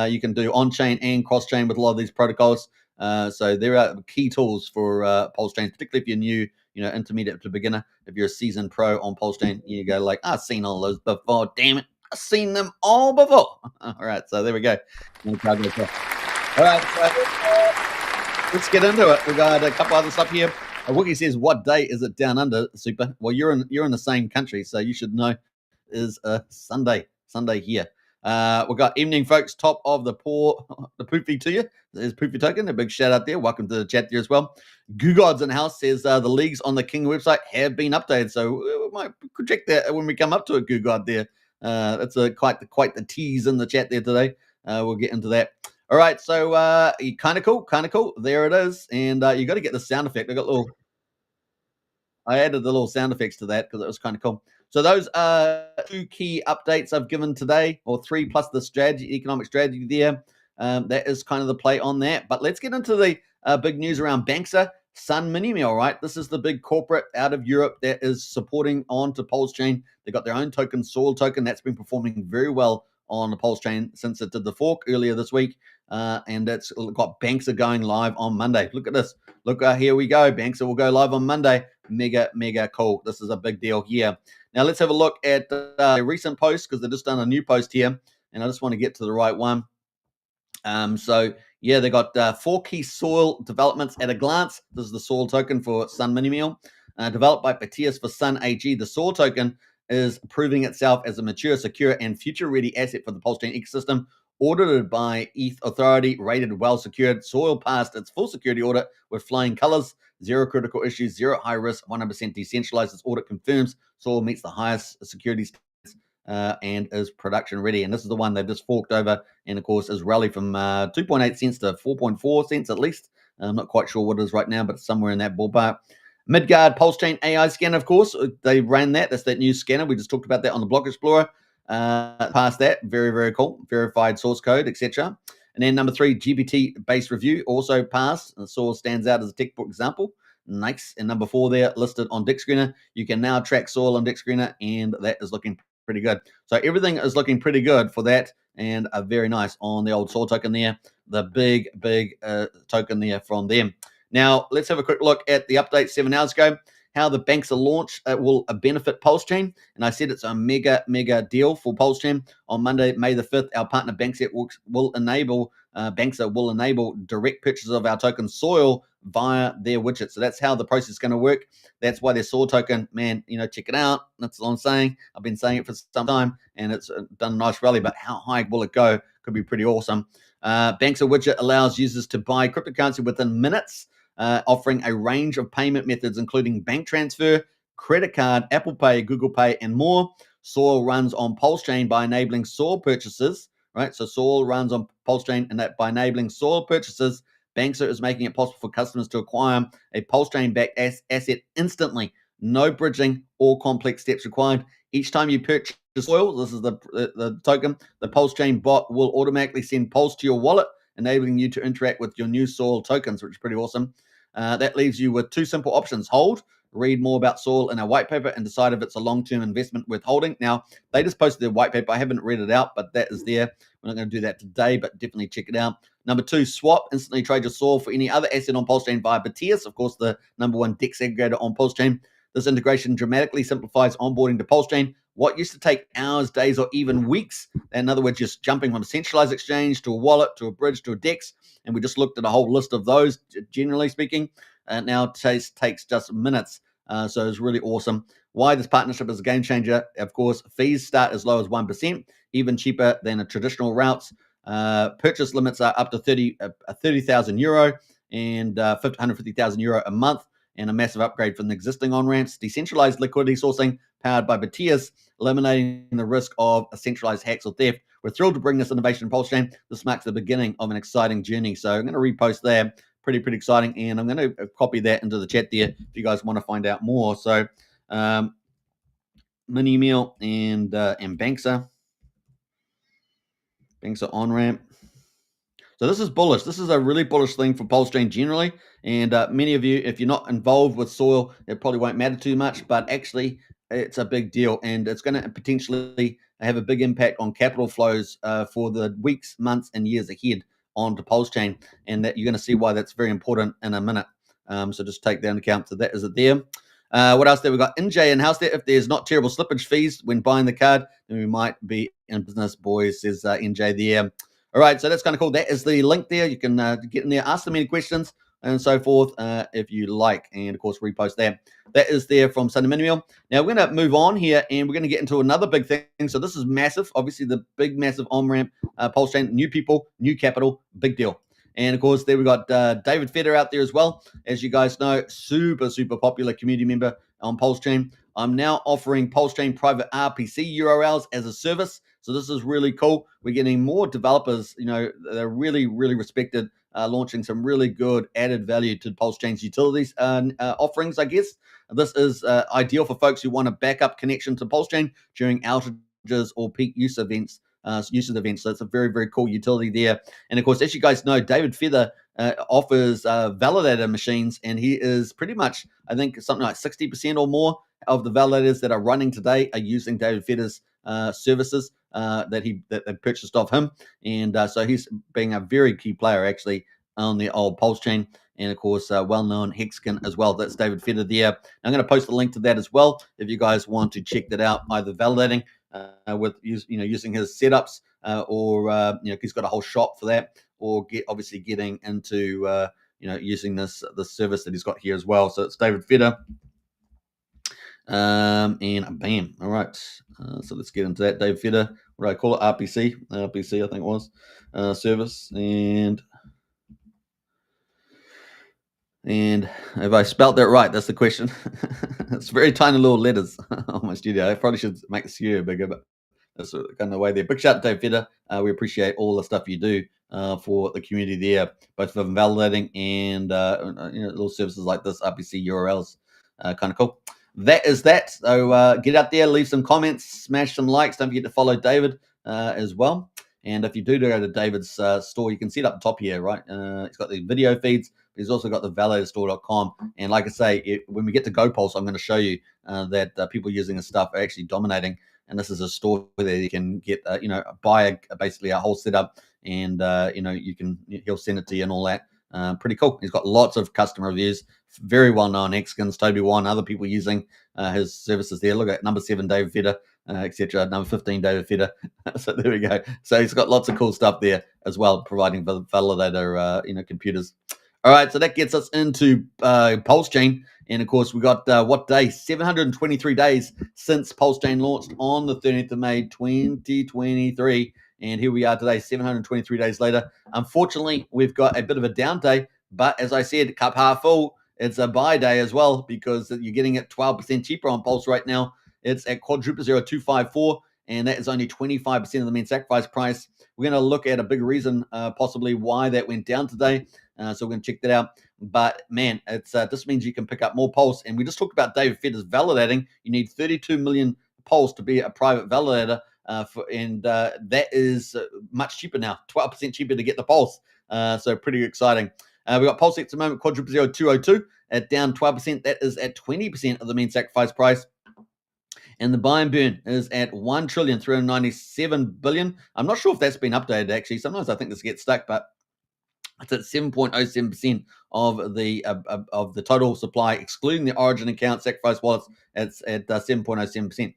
You can do on-chain and cross-chain with a lot of these protocols. So there are key tools for PulseChain, particularly if you're new, intermediate to beginner. If you're a seasoned pro on PulseChain, you go like, I've seen all those before. Damn it, I've seen them all before. All right, so there we go. All right, so let's get into it. We got a couple other stuff here. Wookie says, "What day is it down under, Super?" Well, you're in the same country, so you should know. Is a Sunday here. We've got evening, folks. Top of the poofy to you. There's Poofy Token. A big shout out there. Welcome to the chat there as well. Goo Gods in the house says the leagues on the King website have been updated. So we might check that when we come up to a Goo God there. That's quite the tease in the chat there today. We'll get into that. All right. So kind of cool. There it is. And you got to get the sound effect. I added the little sound effects to that because it was kind of cool. So those are 2 key updates I've given today, or 3 plus the economic strategy there. That is kind of the play on that. But let's get into the big news around Banxa. Sun Mini Meal, right? This is the big corporate out of Europe that is supporting on to PulseChain. They got their own token, Soil Token. That's been performing very well on the PulseChain since it did the fork earlier this week. And it's got Banxa going live on Monday. Look at this. Look, here we go. Banxa will go live on Monday. Mega cool. This is a big deal here. Now let's have a look at the recent post because they've just done a new post here, and I just want to get to the right one. So yeah, they got 4 key soil developments at a glance. This is the soil token for Sun Mini Meal, developed by Patias for Sun AG. The soil token is proving itself as a mature, secure, and future-ready asset for the PulseChain ecosystem. audited by ETH Authority, rated well secured. Soil passed its full security audit with flying colors, zero critical issues, zero high risk, 100% decentralized. This audit confirms Soil meets the highest security standards and is production ready. And this is the one they've just forked over, and of course is rallied from 2.8 cents to 4.4 cents at least. I'm not quite sure what it is right now, but it's somewhere in that ballpark. Midgard PulseChain AI scanner, of course, they ran that. That's that new scanner. We just talked about that on the Block Explorer. Past that, very, very cool. Verified source code, etc. And then number 3, GPT-based review, also passed. And Soil stands out as a textbook example. Nice. And number 4 there, listed on Dick Screener. You can now track Soil on Dick Screener, and that is looking pretty good. So everything is looking pretty good for that, and very nice on the old Soil token there. The big token there from them. Now, let's have a quick look at the update 7 hours ago, how the Banxa launch will benefit PulseChain. And I said it's a mega deal for PulseChain. On Monday, May the 5th, our partner Banxa will enable direct purchases of our token Soil via their widget. So that's how the process is going to work. That's why their Soil token, man, check it out. That's all I'm saying. I've been saying it for some time, and it's done a nice rally, but how high will it go? Could be pretty awesome. Banxa widget allows users to buy cryptocurrency within minutes, offering a range of payment methods, including bank transfer, credit card, Apple Pay, Google Pay, and more. Soil runs on PulseChain by enabling Soil purchases, right? So Soil runs on PulseChain, and that by enabling Soil purchases, Banxa is making it possible for customers to acquire a PulseChain-backed asset instantly. No bridging or complex steps required. Each time you purchase Soil, this is the token, the PulseChain bot will automatically send Pulse to your wallet, enabling you to interact with your new Soil tokens, which is pretty awesome. That leaves you with 2 simple options. Hold, read more about Soil in our white paper, and decide if it's a long-term investment worth holding. Now, they just posted their white paper. I haven't read it out, but that is there. We're not going to do that today, but definitely check it out. Number 2, swap. Instantly trade your Soil for any other asset on PulseChain via Batias, of course, the number 1 DEX aggregator on PulseChain. This integration dramatically simplifies onboarding to PulseChain. What used to take hours, days, or even weeks, in other words, just jumping from a centralized exchange to a wallet, to a bridge, to a DEX, and we just looked at a whole list of those, generally speaking, now takes just minutes. So it's really awesome. Why this partnership is a game changer? Of course, fees start as low as 1%, even cheaper than a traditional routes. Purchase limits are up to 30,000 euro and 150,000 euro a month, and a massive upgrade from the existing on-ramps. Decentralized liquidity sourcing powered by Batias, eliminating the risk of centralized hacks or theft. We're thrilled to bring this innovation to PulseChain. This marks the beginning of an exciting journey. So I'm going to repost there. Pretty exciting. And I'm going to copy that into the chat there if you guys want to find out more. So Mini Meal and Banxa Onramp. So this is bullish. This is a really bullish thing for PulseChain generally. And many of you, if you're not involved with Soil, it probably won't matter too much. But actually, it's a big deal. And it's going to potentially have a big impact on capital flows for the weeks, months, and years ahead onto PulseChain. And that you're going to see why that's very important in a minute. So just take that into account. So that is it there. What else there? We've got NJ and house there. If there's not terrible slippage fees when buying the card, then we might be in business, boys, says NJ there. All right, so that's kind of cool. That is the link there. You can get in there, ask them any questions and so forth if you like, and of course repost that. That is there from Sunday Mini Meal. Now we're going to move on here, and we're going to get into another big thing. So this is massive. Obviously, the big, massive on-ramp PulseChain, new people, new capital, big deal. And of course, there we got David Feder out there as well. As you guys know, super popular community member on PulseChain. I'm now offering PulseChain private RPC URLs as a service. So this is really cool. We're getting more developers, they're really respected, launching some really good added value to PulseChain's utilities offerings, I guess. This is ideal for folks who want a backup connection to PulseChain during outages or peak use events. So it's a very cool utility there. And of course, as you guys know, David Feather offers validator machines, and he is pretty much, I think, something like 60% or more of the validators that are running today are using David Feather's services that they purchased off him. And so he's being a very key player actually on the old PulseChain. And of course, well-known Hexkin as well. That's David Feather there. I'm going to post a link to that as well if you guys want to check that out, either validating with using his setups or he's got a whole shop for that, or getting into using this service that he's got here as well. So it's David Feather. And bam. All right. So let's get into that. Dave Feder, what do I call it? RPC. RPC, I think it was. Service. And have I spelt that right? That's the question. It's very tiny little letters on my studio. I probably should make the studio bigger, but that's kind of the way there. Big shout out to Dave Feder. We appreciate all the stuff you do for the community there, both for validating and little services like this, RPC URLs. Kind of cool. That is that. So get out there, leave some comments, smash some likes. Don't forget to follow David as well. And if you do go to David's store, you can see it up top here, right? He's got the video feeds. He's also got the validatorstore.com. And like I say, when we get to GoPulse, I'm going to show you that people using his stuff are actually dominating. And this is a store where you can get, buy basically a whole setup, and he'll send it to you and all that. Pretty cool. He's got lots of customer reviews. Very well known Xkins, Toby Wan, other people using his services there. Look at number 7, David Feder, etc. Number 15, David Feder. So there we go. So he's got lots of cool stuff there as well, providing validator, computers. All right, so that gets us into PulseChain. And, of course, we got what day? 723 days since PulseChain launched on the 30th of May, 2023. And here we are today, 723 days later. Unfortunately, we've got a bit of a down day. But as I said, cup half full, it's a buy day as well, because you're getting it 12% cheaper on Pulse right now. It's at quadruple 0254, and that is only 25% of the mean sacrifice price. We're going to look at a big reason possibly why that went down today. So we're going to check that out. But, man, it's this means you can pick up more Pulse. And we just talked about David Feder's validating. You need 32 million Pulse to be a private validator. That is much cheaper now, 12% cheaper to get the Pulse. So pretty exciting. We got PulseX at the moment, quadruple 0202 at down 12%. That is at 20% of the mean sacrifice price. And the buy and burn is at 1,397 billion. I'm not sure if that's been updated, actually. Sometimes I think this gets stuck, but it's at 7.07% of the total supply, excluding the origin account sacrifice wallets. It's at 7.07%.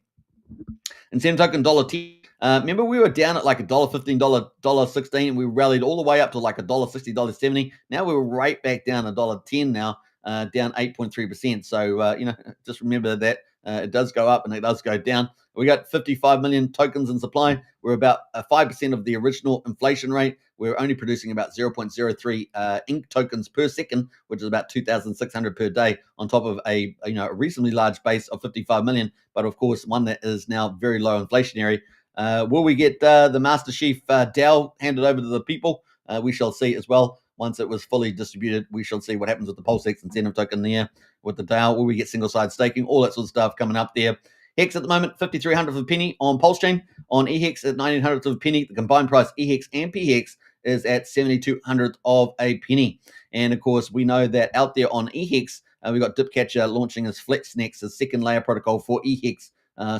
And same token, $10. Remember, we were down at like $1.15, $1.16, and we rallied all the way up to like $1.60, $1.70. Now we're right back down $1.10 now, down 8.3%. So, just remember that it does go up and it does go down. We got 55 million tokens in supply. We're about 5% of the original inflation rate. We're only producing about 0.03 ink tokens per second, which is about 2,600 per day, on top of a reasonably large base of 55 million, but of course one that is now very low inflationary. Will we get the Master Chief DAO handed over to the people? We shall see as well. Once it was fully distributed, we shall see what happens with the PulseX incentive token there, with the DAO. Will we get single-side staking? All that sort of stuff coming up there. Hex at the moment, 5,300 of a penny on PulseChain. On eHex at 1,900 of a penny. The combined price, eHex and PHex, is at 7,200 of a penny. And, of course, we know that out there on eHex, we got Dipcatcher launching his FlexNext, his second layer protocol for eHex.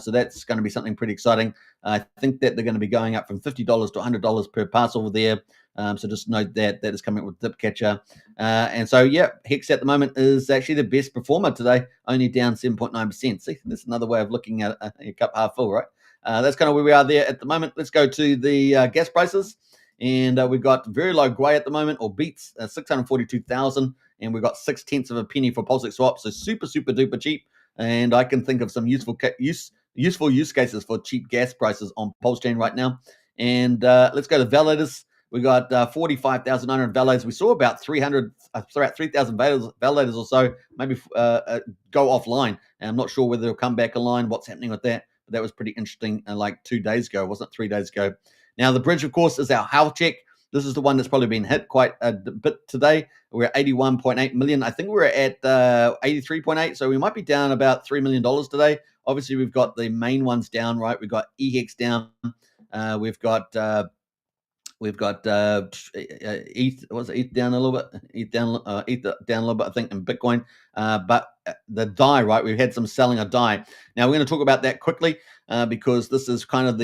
So that's going to be something pretty exciting. I think that they're going to be going up from $50 to $100 per parcel there. So just note that is coming with Dipcatcher. And so, yeah, Hex at the moment is actually the best performer today, only down 7.9%. See, that's another way of looking at a cup half full, right? That's kind of where we are there at the moment. Let's go to the gas prices. And we've got very low grey at the moment, or beats, 642,000. And we've got 0.6 of a penny for PulseX swap. So super, super duper cheap. And I can think of some useful use cases for cheap gas prices on PulseChain right now. And let's go to validators. We got 45,900 validators. We saw about 3,000 validators or so maybe go offline. And I'm not sure whether they'll come back online, what's happening with that. But that was pretty interesting like 2 days ago, wasn't it? 3 days ago. Now, the bridge, of course, is our health check. This is the one that's probably been hit quite a bit today. We're at 81.8 million. I think we're at 83.8. So we might be down about $3 million today. Obviously, we've got the main ones down, right? We've got eHex down. We've got ETH. Was it ETH down a little bit? ETH down a little bit, I think, in Bitcoin. But the DAI, right? We've had some selling of DAI. Now we're going to talk about that quickly because this is kind of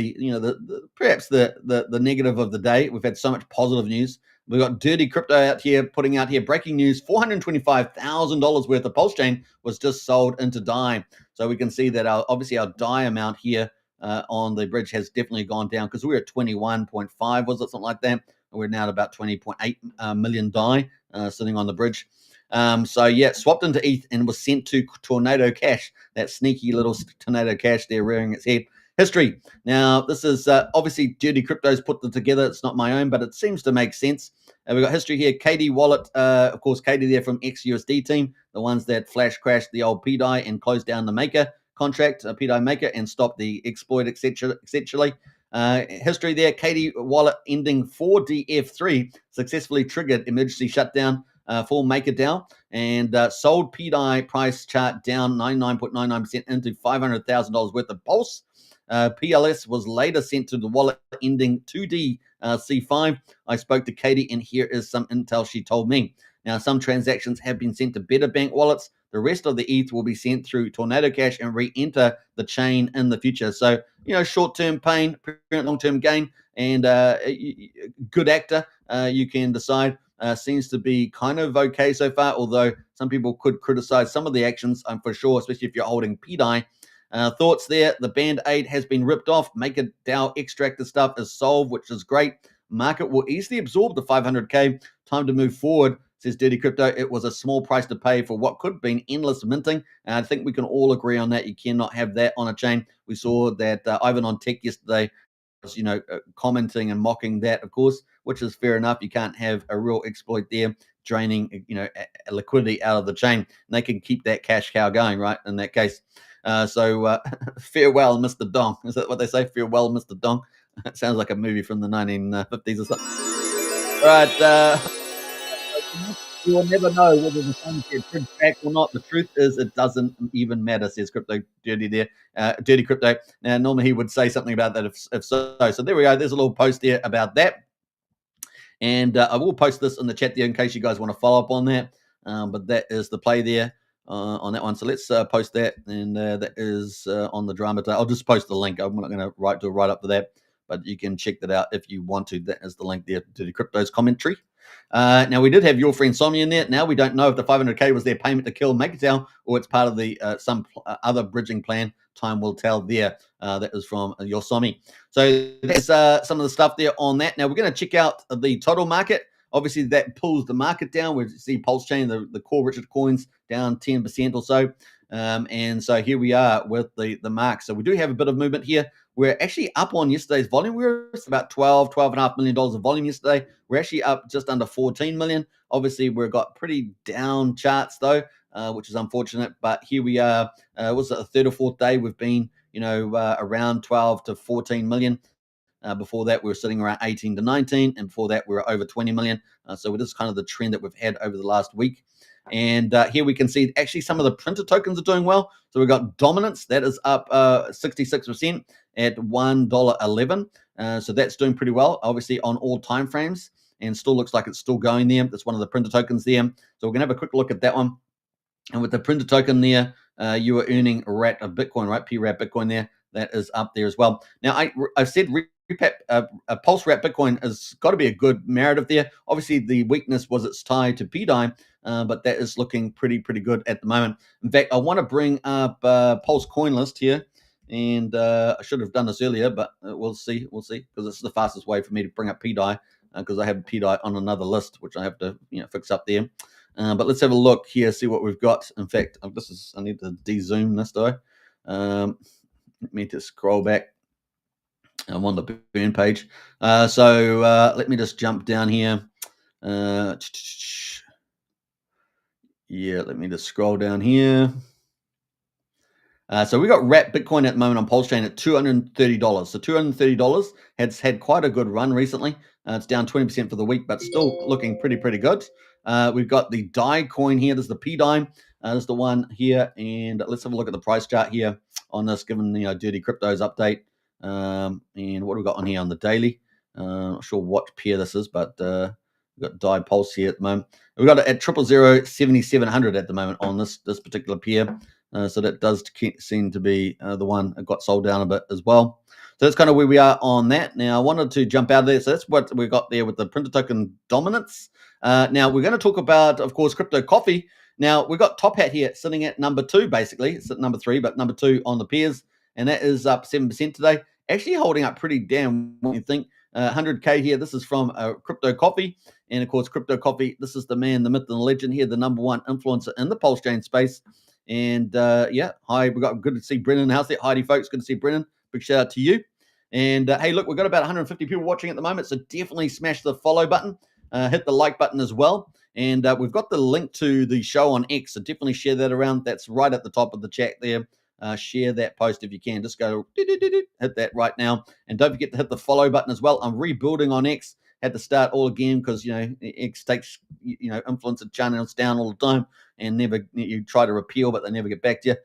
perhaps the negative of the day. We've had so much positive news. We've got Dirty Crypto out here putting out here breaking news: $425,000 worth of PulseChain was just sold into DAI. So we can see that obviously our DAI amount here on the bridge has definitely gone down, because we were at 21.5, was it, something like that? We're now at about 20.8 million DAI sitting on the bridge. So yeah, swapped into ETH and was sent to Tornado Cash. That sneaky little Tornado Cash there rearing its head. History. Now, this is obviously Dirty Crypto's put them together. It's not my own, but it seems to make sense. We've got history here. KD Wallet, of course, KD there from XUSD team, the ones that flash crashed the old PDI and closed down the maker contract, PDI maker, and stopped the exploit, essentially. History there. KD Wallet ending 4DF3 successfully triggered emergency shutdown for MakerDAO and sold PDI price chart down 99.99% into $500,000 worth of Pulse. PLS was later sent to the wallet ending 2D C5. I spoke to Katie, and here is some intel she told me. Now, some transactions have been sent to Better Bank wallets. The rest of the ETH will be sent through Tornado Cash and re-enter the chain in the future. So, short-term pain, long-term gain, and good actor, you can decide. Seems to be kind of okay so far, although some people could criticize some of the actions, for sure, especially if you're holding PDI. Thoughts there. The Band-Aid has been ripped off. MakerDAO extractor stuff is solved, which is great. Market will easily absorb the 500K. Time to move forward, says Dirty Crypto. It was a small price to pay for what could have been endless minting. And I think we can all agree on that. You cannot have that on a chain. We saw that Ivan on Tech yesterday was, commenting and mocking that, of course, which is fair enough. You can't have a real exploit there draining, liquidity out of the chain. And they can keep that cash cow going, right, in that case. So farewell, Mr. Dong. Is that what they say? Farewell, Mr. Dong. It sounds like a movie from the 1950s or something. Right. You will never know whether the sun gets back or not. The truth is, it doesn't even matter, says Crypto Dirty there. Dirty Crypto. Now, normally he would say something about that if so. So there we go. There's a little post there about that. And I will post this in the chat there in case you guys want to follow up on that. But that is the play there. On that one. So let's post that, and that is on the drama today. I'll just post the link. I'm not going to do a write up for that, but you can check that out if you want to. That is the link there to the Crypto's commentary. Now, we did have your friend Somni in there. Now we don't know if the 500K was their payment to kill MakerDAO or it's part of the some other bridging plan. Time will tell there. That is from your Somni. So that's some of the stuff there on that. Now we're going to check out the total market. Obviously, that pulls the market down. We see PulseChain, the core Richard coins, down 10% or so. And so here we are with the mark. So we do have a bit of movement here. We're actually up on yesterday's volume. We were about $12.5 million of volume yesterday. We're actually up just under 14 million. Obviously, we've got pretty down charts, though, which is unfortunate. But here we are. Was it the third or fourth day? We've been, around 12 to 14 million. Before that, we were sitting around 18 to 19, and before that, we were over 20 million. So this is kind of the trend that we've had over the last week. And here we can see actually some of the printer tokens are doing well. So we've got Dominance, that is up 66% at $1.11. So that's doing pretty well, obviously on all time frames, and still looks like it's still going there. That's one of the printer tokens there. So we're going to have a quick look at that one. And with the printer token there, you are earning a rat of Bitcoin, right? PRAT Bitcoin there. That is up there as well. Now, I've said Pulse Rat Bitcoin has got to be a good narrative there. Obviously, the weakness was its tie to PDI, but that is looking pretty good at the moment. In fact, I want to bring up Pulse Coin List here, and I should have done this earlier, but we'll see, because it's the fastest way for me to bring up PDI, because I have PDI on another list, which I have to fix up there. But let's have a look here, see what we've got. In fact, I need to de-zoom this though. Let me just scroll back. I'm on the burn page. So let me just jump down here. Yeah, let me just scroll down here. So we got Rat Bitcoin at the moment on PulseChain at $230. So $230 has had quite a good run recently. It's down 20% for the week, but still looking pretty good. We've got the DAI coin here. This is the PDI. This is the one here. And let's have a look at the price chart here on this, given Dirty Crypto's update. And what do we got on here on the daily? Not sure what pair this is, but we've got DAI Pulse here at the moment. We've got it at 0007700 at the moment on this particular pair. So that does seem to be the one that got sold down a bit as well. So that's kind of where we are on that. Now, I wanted to jump out of there. So that's what we got there with the printer token Dominance. Now, we're going to talk about, of course, Crypto Coffee. Now, we've got TopHat here sitting at number 2, basically. It's at number 3, but number 2 on the pairs. And that is up 7% today. Actually holding up pretty damn what you think. 100K here. This is from Crypto Coffee. And of course, Crypto Coffee, this is the man, the myth, and the legend here, the #1 influencer in the PulseChain space. And yeah, hi, we got good to see Brennan. How's that? Heidi, folks. Good to see Brennan. Big shout out to you. And hey, look, we've got about 150 people watching at the moment. So definitely smash the follow button, hit the like button as well. And we've got the link to the show on X. So definitely share that around. That's right at the top of the chat there. Share that post if you can. Just go hit that right now. And don't forget to hit the follow button as well. I'm rebuilding on X. Had to start all again because X takes influencer channels down all the time, and never you try to repeal, but they never get back to you.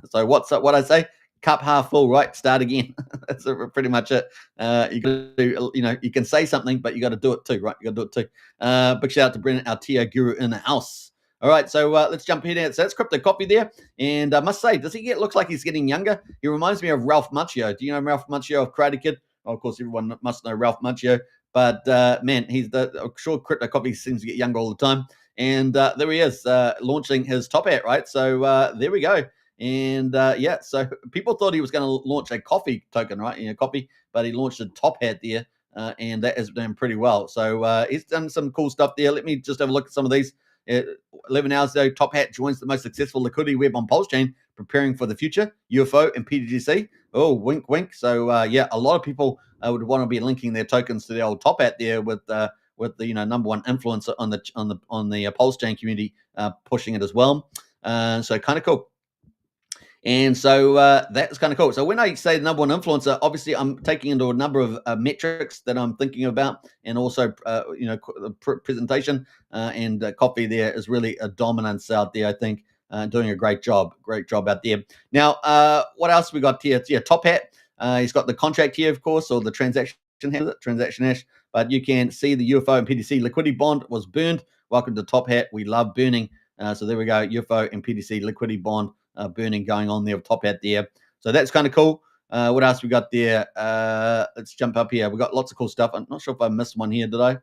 So what's up? What I say? Cup half full, right? Start again. That's pretty much it. You got to, you can say something, but you got to do it too, right? You got to do it too. Big shout out to Brennan, our TO guru in the house. All right, so let's jump in. So that's Crypto Coffee there, and I must say, looks like he's getting younger. He reminds me of Ralph Macchio. Do you know Ralph Macchio of Karate Kid? Well, of course, everyone must know Ralph Macchio. But man, I'm sure Crypto Coffee seems to get younger all the time. And there he is, launching his TopHat, right? So there we go. And yeah, so people thought he was going to launch a coffee token, right? Coffee, but he launched a TopHat there, and that has done pretty well. So he's done some cool stuff there. Let me just have a look at some of these. 11 hours ago, TopHat joins the most successful liquidity web on PulseChain, preparing for the future, UFO and PDGC. Oh, wink, wink. So yeah, a lot of people would want to be linking their tokens to the old TopHat there with the #1 influencer on the PulseChain community pushing it as well. So kind of cool. And so that's kind of cool. So when I say the #1 influencer, obviously I'm taking into a number of metrics that I'm thinking about, and also the presentation and copy there is really a dominance out there. I think doing a great job out there. Now, what else we got here? Yeah, TopHat. He's got the contract here, of course, or the transaction hash. But you can see the UFO and PDC liquidity bond was burned. Welcome to TopHat. We love burning. So there we go, UFO and PDC liquidity bond. Burning going on there with TopHat there. So that's kind of cool. What else we got there? Let's jump up here. We got lots of cool stuff. I'm not sure if I missed one here, did I?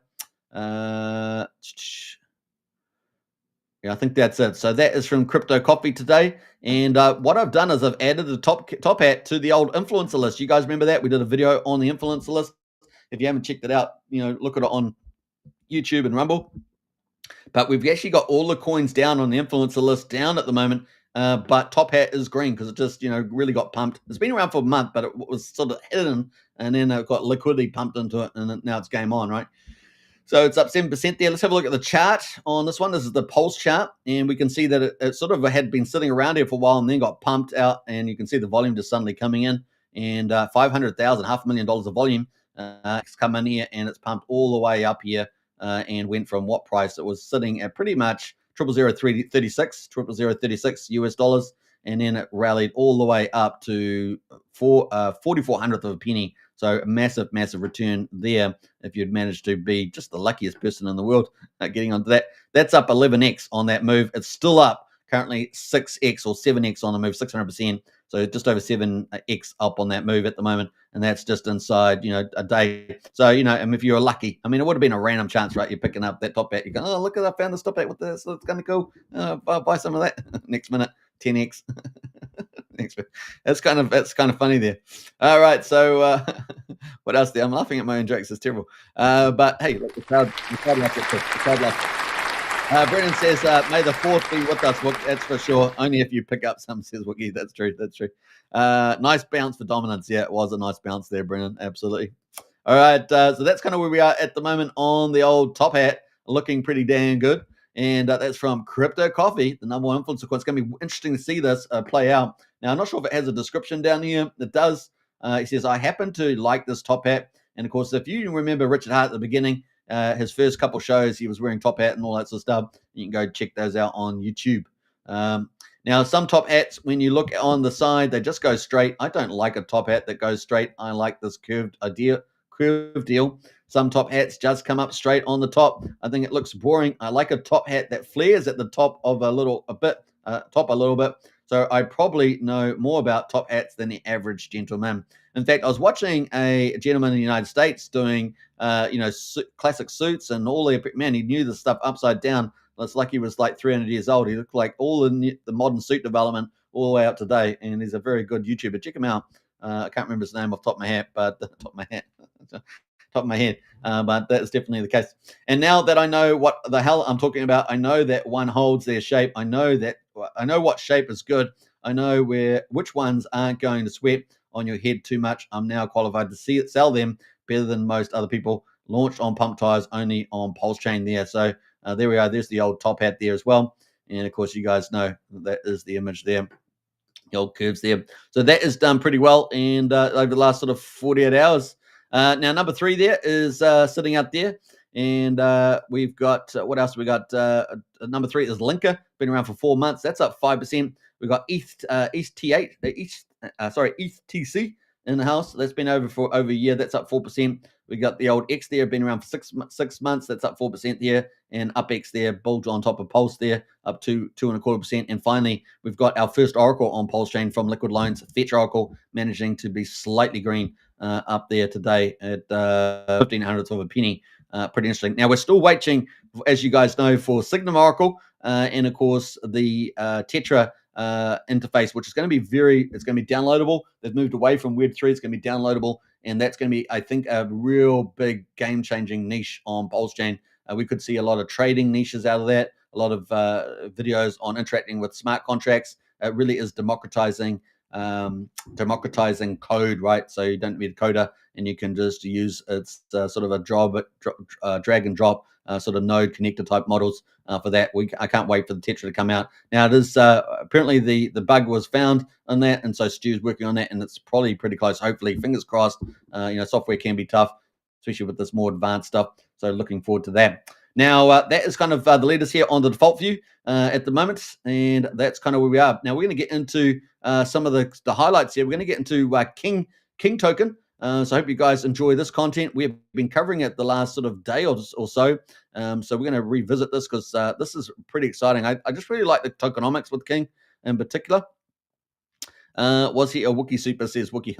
Yeah, I think that's it. So that is from Crypto Coffee today. And what I've done is I've added the TopHat to the old influencer list. You guys remember that? We did a video on the influencer list. If you haven't checked it out, look at it on YouTube and Rumble. But we've actually got all the coins down on the influencer list down at the moment. But TopHat is green because it just, really got pumped. It's been around for a month, but it was sort of hidden, and then it got liquidity pumped into it, and now it's game on, right? So it's up 7% there. Let's have a look at the chart on this one. This is the Pulse chart, and we can see that it sort of had been sitting around here for a while and then got pumped out, and you can see the volume just suddenly coming in, and 500,000, $500,000 of volume it's come in here, and it's pumped all the way up here and went from what price? It was sitting at pretty much 0.00336 US dollars, and then it rallied all the way up to 4400th of a penny. So a massive return there if you'd managed to be just the luckiest person in the world getting onto that. That's up 11x on that move. It's still up currently 6x or 7x on the move, 600%. So just over 7x up on that move at the moment, and that's just inside, a day. So, if you're lucky, it would have been a random chance, right? You're picking up that TopHat, you go, oh, look, I found this TopHat with this, so it's kind of cool. Buy some of that. Next minute, 10x. That's kind of funny there. All right, so what else there? I'm laughing at my own jokes. It's terrible. But hey, look, the crowd loves it too. The crowd loves it. Brennan says, may the 4th be with us, Wook. That's for sure. Only if you pick up some, says Wookie. That's true. Nice bounce for dominance. Yeah, it was a nice bounce there, Brennan. Absolutely. All right. So that's kind of where we are at the moment on the old TopHat. Looking pretty damn good. And that's from Crypto Coffee, the #1 influencer. It's going to be interesting to see this play out. Now, I'm not sure if it has a description down here. It does. He says, I happen to like this TopHat. And, of course, if you remember Richard Hart at the beginning, his first couple shows, he was wearing TopHat and all that sort of stuff. You can go check those out on YouTube. Now, some TopHats, when you look on the side, they just go straight. I don't like a TopHat that goes straight. I like this curved deal. Some TopHats just come up straight on the top. I think it looks boring. I like a TopHat that flares at the top of a little bit. So I probably know more about TopHats than the average gentleman. In fact, I was watching a gentleman in the United States doing, classic suits and all the, man, he knew the stuff upside down. It's like he was like 300 years old. He looked like all the modern suit development all the way up to date. And he's a very good YouTuber. Check him out. I can't remember his name off the top of my head, but top of my hat. top of my head, but that's definitely the case. And now that I know what the hell I'm talking about, I know that one holds their shape. I know what shape is good. I know which ones aren't going to sweat on your head too much. I'm now qualified to sell them better than most other people. Launched on pump tires, only on PulseChain there. So there we are. There's the old top hat there as well. And of course, you guys know that is the image there, the old curves there. So that is done pretty well. And over the last sort of 48 hours. Now, number 3 there is sitting out there. And we've got, what else we got? Number 3 is Linker, been around for 4 months. That's up 5%. We've got ETH TC in the house. That's been over a year. That's up 4%. We got the old X there, been around for six months. That's up 4% there. And UpX there, Bulge on top of Pulse there, up to 2.25%. And finally, we've got our first Oracle on PulseChain from Liquid Loans, Fetch Oracle, managing to be slightly green up there today at 1,500th of a penny. Pretty interesting. Now, we're still waiting, as you guys know, for Signum Oracle and, of course, the Tetra interface, which is going to be it's going to be downloadable. They've moved away from Web3. It's going to be downloadable. And that's going to be, I think, a real big game-changing niche on PulseChain. We could see a lot of trading niches out of that, a lot of videos on interacting with smart contracts. It really is democratizing code, right? So you don't need a coder, and you can just use it's sort of a drag and drop sort of node connector type models for that. I can't wait for the Tetra to come out. Now it is apparently the bug was found on that, and so Stu's working on that, and it's probably pretty close. Hopefully, fingers crossed. Software can be tough, especially with this more advanced stuff. So looking forward to that. Now, that is kind of the leaders here on the default view at the moment, and that's kind of where we are. Now, we're going to get into some of the highlights here. We're going to get into King token. So I hope you guys enjoy this content. We have been covering it the last sort of day or so. So we're going to revisit this because this is pretty exciting. I just really like the tokenomics with King in particular. Was he a Wookiee super, says Wookiee?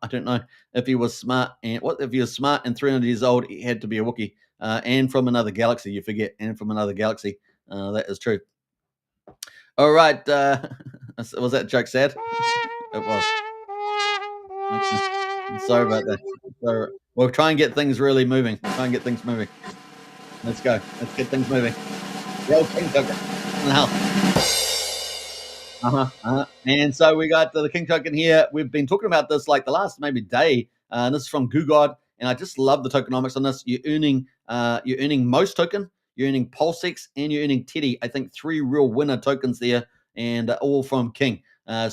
I don't know if he was smart. And what if he was smart and 300 years old, he had to be a Wookiee. And from another galaxy, you forget. And from another galaxy. That is true. All right. Was that joke sad? It was. Okay. Sorry about that. So we'll try and get things really moving. Let's go. Let's get things moving. The old King token in the house. And so we got the King token here. We've been talking about this like the last maybe day. And this is from GooGod. And I just love the tokenomics on this. You're earning most token, you're earning PulseX, and you're earning Teddy. I think 3 real winner tokens there, and all from King. And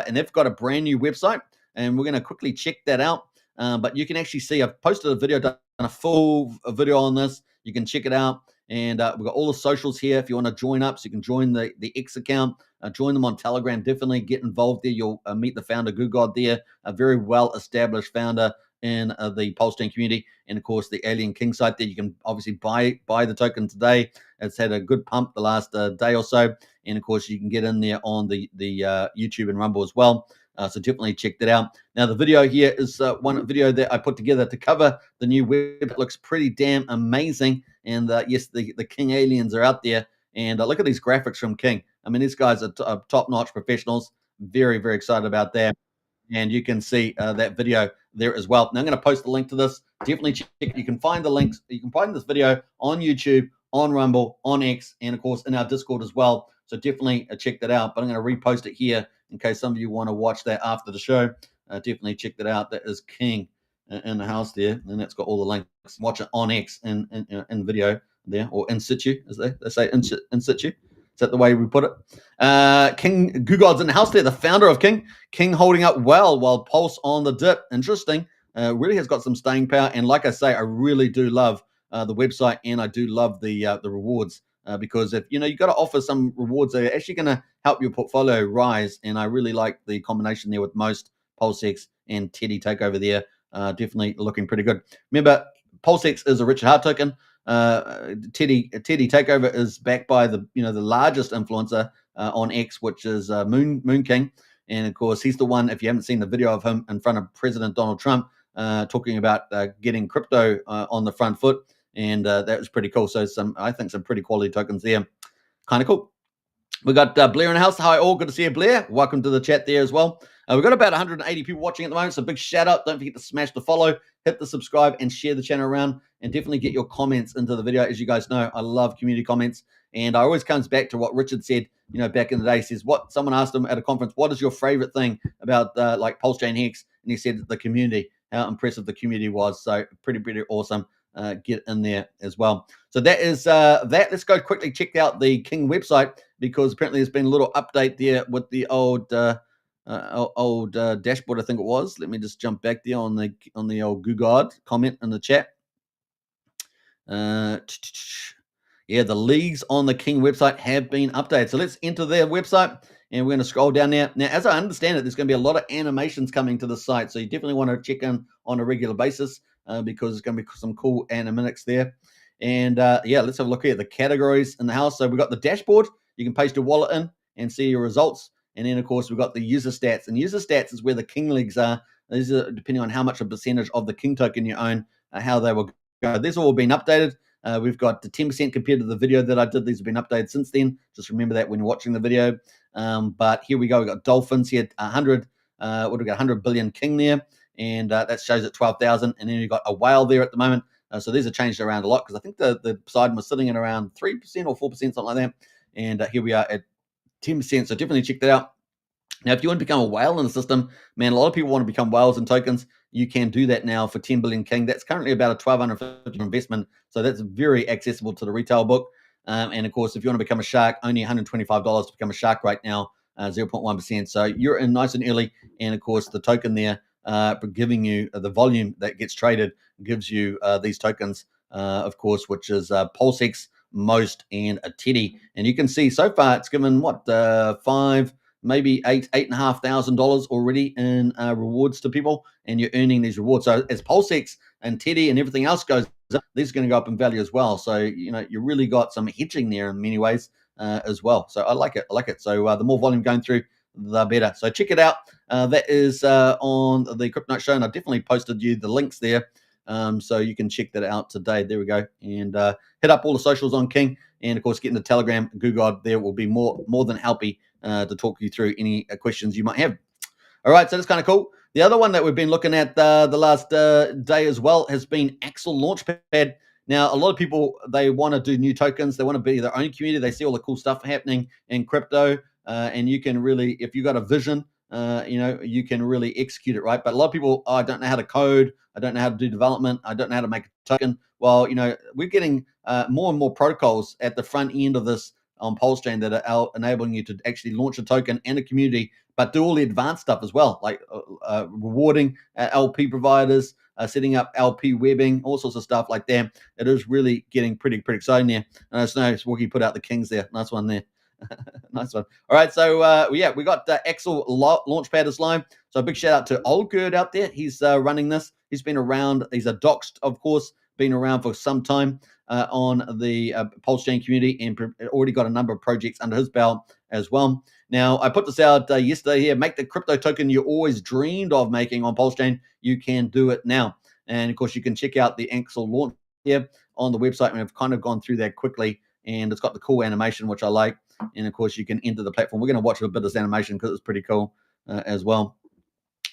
they've got a brand new website, and we're going to quickly check that out. But you can actually see I've posted a video, done a full video on this. You can check it out. And we've got all the socials here if you want to join up. So you can join the X account, join them on Telegram. Definitely get involved there. You'll meet the founder, GooGod, there, a very well-established founder in the PulseChain community. And, of course, the Alien King site there. You can obviously buy the token today. It's had a good pump the last day or so. And, of course, you can get in there on the YouTube and Rumble as well. So definitely check that out. Now, the video here is one video that I put together to cover the new web. It looks pretty damn amazing. And yes, the King aliens are out there. And look at these graphics from King. I mean, these guys are top-notch professionals. Very, very excited about that. And you can see that video there as well. Now, I'm going to post the link to this. Definitely check it. You can find the links. You can find this video on YouTube, on Rumble, on X, and, of course, in our Discord as well. So definitely check that out. But I'm going to repost it here in case some of you want to watch that after the show. Definitely check that out. That is King in the house there. And that's got all the links. Watch it on X in video there, or in situ, as they say, in situ. Is that the way we put it? King GooGod's in the house there, the founder of King. King holding up well while Pulse on the dip. Interesting. Really has got some staying power. And like I say, I really do love the website, and I do love the rewards. Because if you got to offer some rewards that are actually going to help your portfolio rise, and I really like the combination there with most PulseX and Teddy takeover there. Definitely looking pretty good. Remember, PulseX is a Richard Hart token. Teddy takeover is backed by the largest influencer on X, which is Moon King, and of course he's the one. If you haven't seen the video of him in front of President Donald Trump, talking about getting crypto on the front foot. And that was pretty cool. So I think some pretty quality tokens there. Kind of cool. We got Blair in the house. Hi, all. Good to see you, Blair. Welcome to the chat there as well. We've got about 180 people watching at the moment. So big shout out. Don't forget to smash the follow. hit the subscribe and share the channel around, and definitely get your comments into the video. As you guys know, I love community comments, and I always comes back to what Richard said, back in the day. He says, what someone asked him at a conference, what is your favorite thing about like PulseChain Hex? And he said the community, how impressive the community was. So pretty awesome. Get in there as well. So that is that. Let's go quickly check out the King website, because apparently there's been a little update there with the old dashboard, I think it was. Let me just jump back there on the old Google comment in the chat. Yeah, the leagues on the King website have been updated. So let's enter their website, and we're going to scroll down there. Now, as I understand it, there's going to be a lot of animations coming to the site, so you definitely want to check in on a regular basis, because there's going to be some cool animatics there. And yeah, let's have a look here. The categories in the house. So we've got the dashboard. You can paste your wallet in and see your results. And then, of course, we've got the user stats. And user stats is where the King leagues are. These are depending on how much a percentage of the King token you own, how they will go. These have all been updated. We've got the 10% compared to the video that I did. These have been updated since then. Just remember that when you're watching the video. But here we go. We've got dolphins here, 100. What do we got? 100 billion King there. And that shows at 12,000. And then you've got a whale there at the moment. So these have changed around a lot, because I think the Poseidon was sitting at around 3% or 4%, something like that. And here we are at 10%. So definitely check that out. Now, if you want to become a whale in the system, man, a lot of people want to become whales and tokens. You can do that now for 10 billion King. That's currently about a $1,250 investment. So that's very accessible to the retail book. And of course, if you want to become a shark, only $125 to become a shark right now, 0.1%. So you're in nice and early. And of course, the token there, giving you the volume that gets traded, gives you these tokens, of course, which is PulseX, Most, and a Teddy. And you can see so far it's given what, $5,000, maybe $8,500 already in rewards to people, and you're earning these rewards. So as PulseX and Teddy and everything else goes up, these are going to go up in value as well. So you really got some hedging there in many ways as well. So I like it. So the more volume going through, the better. So check it out. That is on the Kryptonite Show, and I definitely posted you the links there, so you can check that out today. There we go. And hit up all the socials on King, and of course get into Telegram, Google. There will be more than happy to talk you through any questions you might have. All right, so that's kind of cool. The other one that we've been looking at the last day as well has been Axel Launchpad. Now, a lot of people, they want to do new tokens. They want to be their own community. They see all the cool stuff happening in crypto, and you can really, if you got a vision, you can really execute it, right? But a lot of people, I don't know how to code. I don't know how to do development. I don't know how to make a token. Well, we're getting more and more protocols at the front end of this on PulseChain that are enabling you to actually launch a token and a community, but do all the advanced stuff as well, like rewarding LP providers, setting up LP webbing, all sorts of stuff like that. It is really getting pretty exciting there. And I just know Swookie put out the Kings there. Nice one there. Nice one. All right, so yeah, we got Axel Launchpad is live. So a big shout out to Oldgird out there. He's running this. He's been around. He's a doxed, of course, been around for some time on the PulseChain community, and already got a number of projects under his belt as well. Now, I put this out yesterday here. Make the crypto token you always dreamed of making on PulseChain. You can do it now. And, of course, you can check out the Axel launch here on the website. And I've kind of gone through that quickly. And it's got the cool animation, which I like. And, of course, you can enter the platform. We're going to watch a bit of this animation because it's pretty cool as well.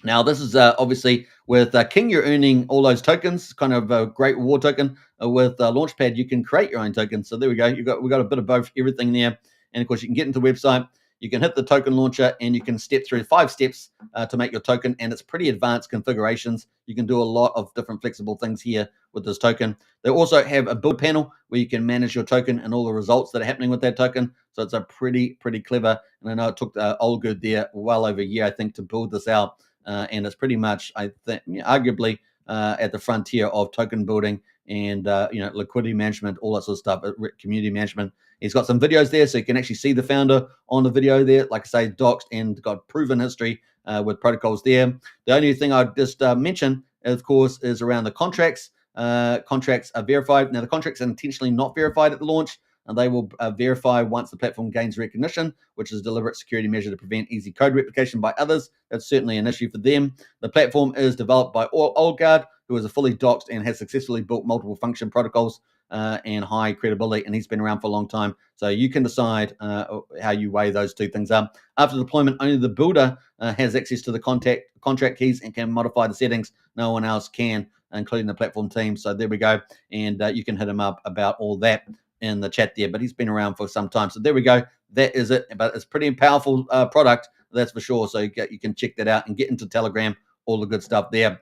Now, this is obviously with King, you're earning all those tokens, kind of a great reward token. With Launchpad, you can create your own tokens. So there we go. We've got a bit of both, everything there. And, of course, you can get into the website. You can hit the token launcher, and you can step through 5 steps to make your token. And it's pretty advanced configurations. You can do a lot of different flexible things here with this token. They also have a build panel where you can manage your token and all the results that are happening with that token. So it's a pretty clever. And I know it took Oldgird there well over a year, I think, to build this out. And it's pretty much, I think, arguably at the frontier of token building and liquidity management, all that sort of stuff, community management. He's got some videos there, so you can actually see the founder on the video there. Like I say, doxed and got proven history with protocols there. The only thing I'd just mention, of course, is around the contracts. Contracts are verified. Now, the contracts are intentionally not verified at the launch, and they will verify once the platform gains recognition, which is a deliberate security measure to prevent easy code replication by others. That's certainly an issue for them. The platform is developed by Oldgird, who is a fully doxed and has successfully built multiple function protocols and high credibility, and he's been around for a long time. So you can decide how you weigh those two things up. After deployment, only the builder has access to the contract keys and can modify the settings. No one else can. including the platform team. So there we go. And you can hit him up about all that in the chat there. But he's been around for some time. So there we go. That is it. But it's a pretty powerful product, that's for sure. So you can check that out and get into Telegram, all the good stuff there.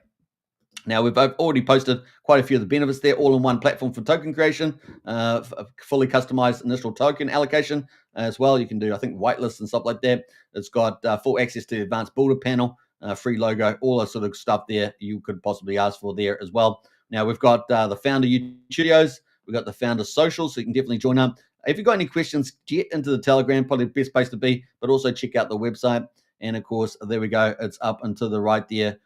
Now, we've already posted quite a few of the benefits there, all in one platform for token creation, fully customized initial token allocation as well. You can do, I think, whitelists and stuff like that. It's got full access to the advanced builder panel, free logo, all that sort of stuff there you could possibly ask for there as well. Now, we've got the founder YouTube studios. We've got the founder socials, so you can definitely join up. If you've got any questions, get into the Telegram, probably the best place to be, but also check out the website. And, of course, there we go. It's up and to the right there.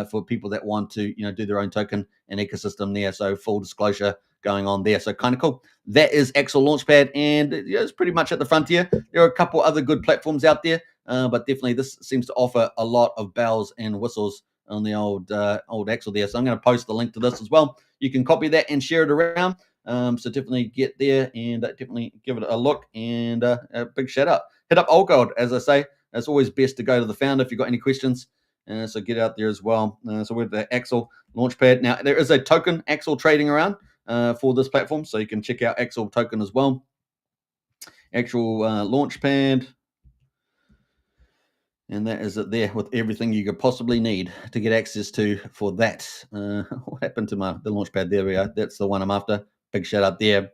For people that want to, do their own token and ecosystem there. So full disclosure going on there. So kind of cool. That is Axel Launchpad, and it's pretty much at the frontier. There are a couple other good platforms out there, but definitely this seems to offer a lot of bells and whistles on the old Axel there. So I'm going to post the link to this as well. You can copy that and share it around. So definitely get there and definitely give it a look, and a big shout out. Hit up ALGO, as I say. It's always best to go to the founder if you've got any questions. So get out there as well. So with the Axel Launchpad. Now, there is a token Axel trading around for this platform, so you can check out Axel token as well. Axel Launchpad. And that is it there with everything you could possibly need to get access to for that. What happened to the Launchpad? There we go. That's the one I'm after. Big shout out there.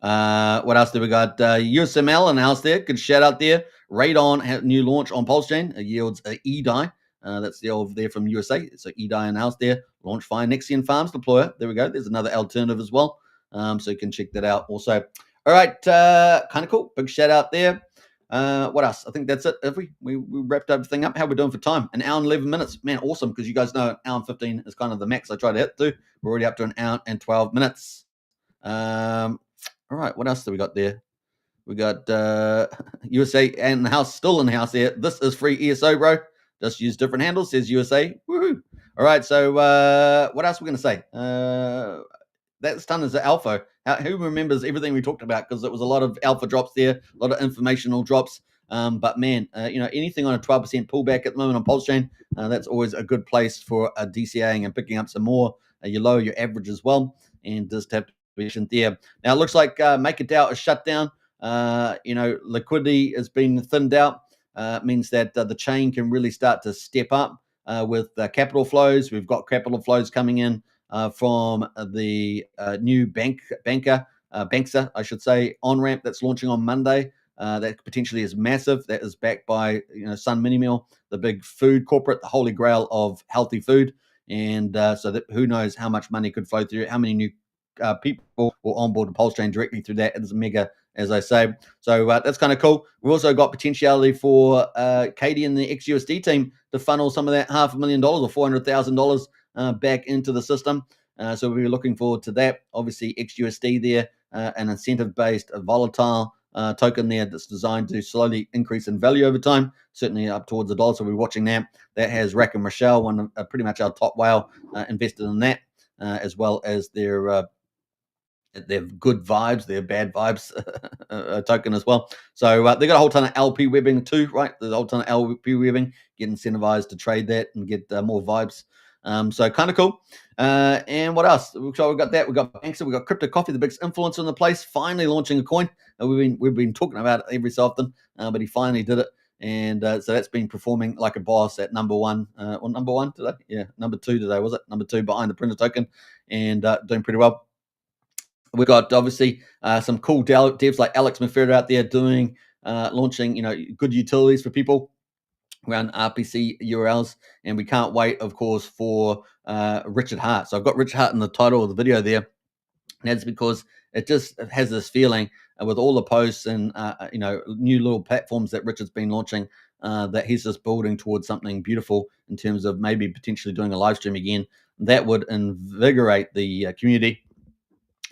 What else do we got? USML announced there. Good shout out there. Radon new launch on PulseChain. Yields a EDI. That's the old there from USA. So EDI announced there. Launch Fine Nexian Farms deployer. There we go. There's another alternative as well. So you can check that out also. All right. Kind of cool. Big shout out there. What else? I think that's it. Have we wrapped everything up? How are we doing for time? An hour and 11 minutes. Man, awesome. Because you guys know an hour and 15 is kind of the max I try to hit to. We're already up to an hour and 12 minutes. All right. What else do we got there? We got USA and the house, still in the house there. This is free ESO, bro. Just use different handles, says USA. Woohoo. All right. So what else are we going to say? That's done as an alpha. Who remembers everything we talked about? Because it was a lot of alpha drops there, a lot of informational drops. But man, anything on a 12% pullback at the moment on PulseChain, that's always a good place for a DCAing and picking up some more. You lower your average as well, and just have to be patient there. Now it looks like MakerDAO is shut down. Liquidity has been thinned out. Means that the chain can really start to step up with capital flows. We've got capital flows coming in from the new Banxa, I should say, Onramp that's launching on Monday. That potentially is massive. That is backed by Sun Minimeal, the big food corporate, the holy grail of healthy food. And so that who knows how much money could flow through, how many new people will onboard the PulseChain directly through that. It's mega, as I say. So that's kind of cool. We've also got potentiality for Katie and the XUSD team to funnel some of that $500,000 or $400,000 back into the system. So we're looking forward to that. Obviously, XUSD there, an incentive-based, volatile token there that's designed to slowly increase in value over time, certainly up towards $1. So we're watching that. That has Rack and Rochelle, one pretty much our top whale, invested in that, as well as their good vibes, their bad vibes token as well. So they got a whole ton of LP webbing too, right? There's a whole ton of LP webbing. Get incentivized to trade that and get more vibes. So kind of cool. And what else? So we've got that. We've got Banxa. We've got Crypto Coffee, the biggest influencer in the place, finally launching a coin. We've been talking about it every so often, but he finally did it. And so that's been performing like a boss at number one. Number one today? Yeah, number two today, was it? Number two behind the printer token, and doing pretty well. We've got obviously some cool devs like Alex Mafferda out there doing launching good utilities for people around RPC URLs, and we can't wait, of course, for Richard Hart. So I've got Richard Hart in the title of the video there, and that's because it just has this feeling with all the posts and new little platforms that Richard's been launching, that he's just building towards something beautiful in terms of maybe potentially doing a live stream again that would invigorate the community.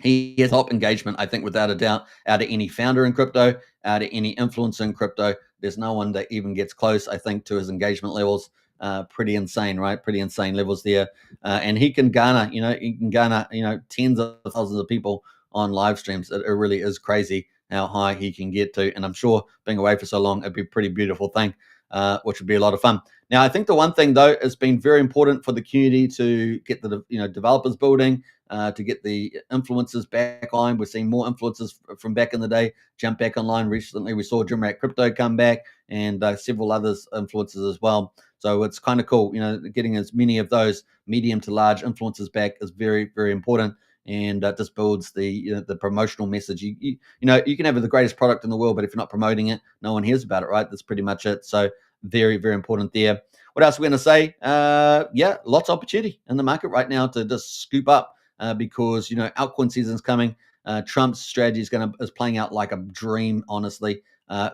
He has top engagement, I think, without a doubt, out of any founder in crypto, out of any influencer in crypto. There's no one that even gets close, I think, to his engagement levels. Pretty insane, right? Pretty insane levels there. And he can garner, tens of thousands of people on live streams. It really is crazy how high he can get to. And I'm sure being away for so long, it'd be a pretty beautiful thing. which would be a lot of fun. Now, I think the one thing, though, has been very important for the community to get the developers building, to get the influencers back on. We're seeing more influencers from back in the day jump back online. Recently, we saw Jim Rat Crypto come back, and several others influencers as well. So it's kind of cool, getting as many of those medium to large influencers back is very, very important, and just builds the promotional message. You can have the greatest product in the world, but if you're not promoting it, no one hears about it, right? That's pretty much it. So very, very important there. What else are we going to say? Lots of opportunity in the market right now to just scoop up because altcoin season's coming. Trump's strategy is playing out like a dream, honestly.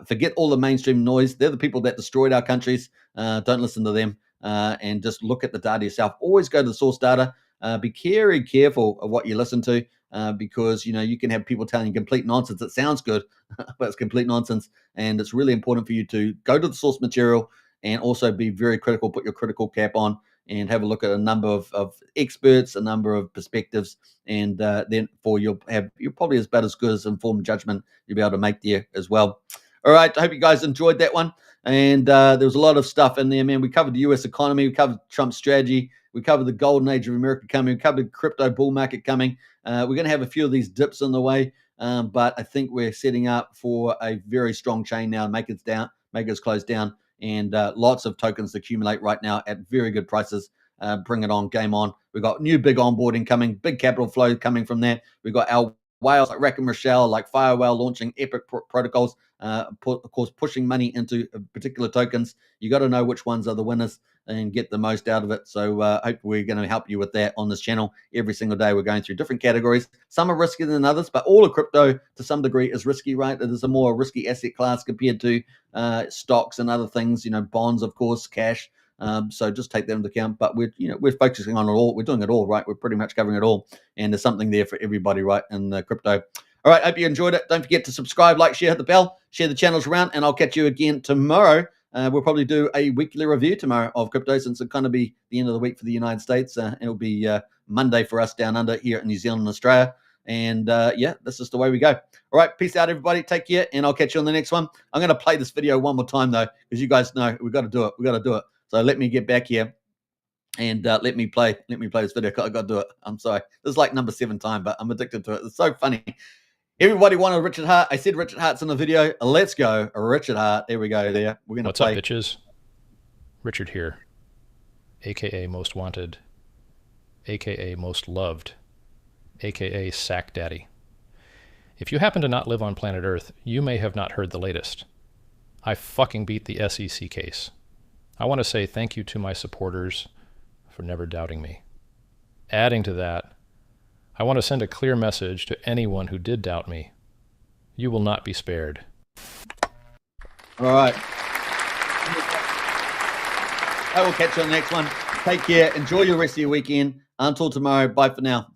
Forget all the mainstream noise. They're the people that destroyed our countries. Don't listen to them, and just look at the data yourself. Always go to the source data. Be very careful of what you listen to, because you can have people telling you complete nonsense. It sounds good, but it's complete nonsense. And it's really important for you to go to the source material and also be very critical. Put your critical cap on and have a look at a number of experts, a number of perspectives, and then you're probably about as good as informed judgment you'll be able to make there as well. All right, I hope you guys enjoyed that one. And there was a lot of stuff in there, man. We covered the U.S. economy. We covered Trump's strategy. We covered the golden age of America coming. We covered the crypto bull market coming. We're going to have a few of these dips in the way, but I think we're setting up for a very strong chain now. Make it close down, and lots of tokens to accumulate right now at very good prices. Bring it on, game on. We've got new big onboarding coming, big capital flow coming from that. We've got our whales like Rack and Rochelle, like Firewhale launching epic protocols, of course, pushing money into particular tokens. You got to know which ones are the winners and get the most out of it. So hope we're going to help you with that on this channel. Every single day we're going through different categories. Some are riskier than others, but all of crypto to some degree is risky, right? It is a more risky asset class compared to stocks and other things, bonds, of course, cash. So just take that into account. But we're focusing on it all. We're doing it all, right? We're pretty much covering it all. And there's something there for everybody, right, in crypto. All right, hope you enjoyed it. Don't forget to subscribe, like, share, hit the bell, share the channels around, and I'll catch you again tomorrow. We'll probably do a weekly review tomorrow of crypto, since it'll kind of be the end of the week for the United States. It'll be Monday for us down under here in New Zealand and Australia. And this is the way we go. All right, peace out, everybody. Take care, and I'll catch you on the next one. I'm going to play this video one more time, though, because you guys know we've got to do it. We've got to do it. So let me get back here and let me play this video. I got to do it. I'm sorry. This is like number 7 time, but I'm addicted to it. It's so funny. Everybody wanted Richard Hart. I said Richard Hart's in the video. Let's go. Richard Hart. There we go. There. We're going to play. What's up, bitches? Richard here, a.k.a. Most Wanted, a.k.a. Most Loved, a.k.a. Sack Daddy. If you happen to not live on planet Earth, you may have not heard the latest. I fucking beat the SEC case. I want to say thank you to my supporters for never doubting me. Adding to that, I want to send a clear message to anyone who did doubt me. You will not be spared. All right. I will catch you on the next one. Take care. Enjoy your rest of your weekend. Until tomorrow. Bye for now.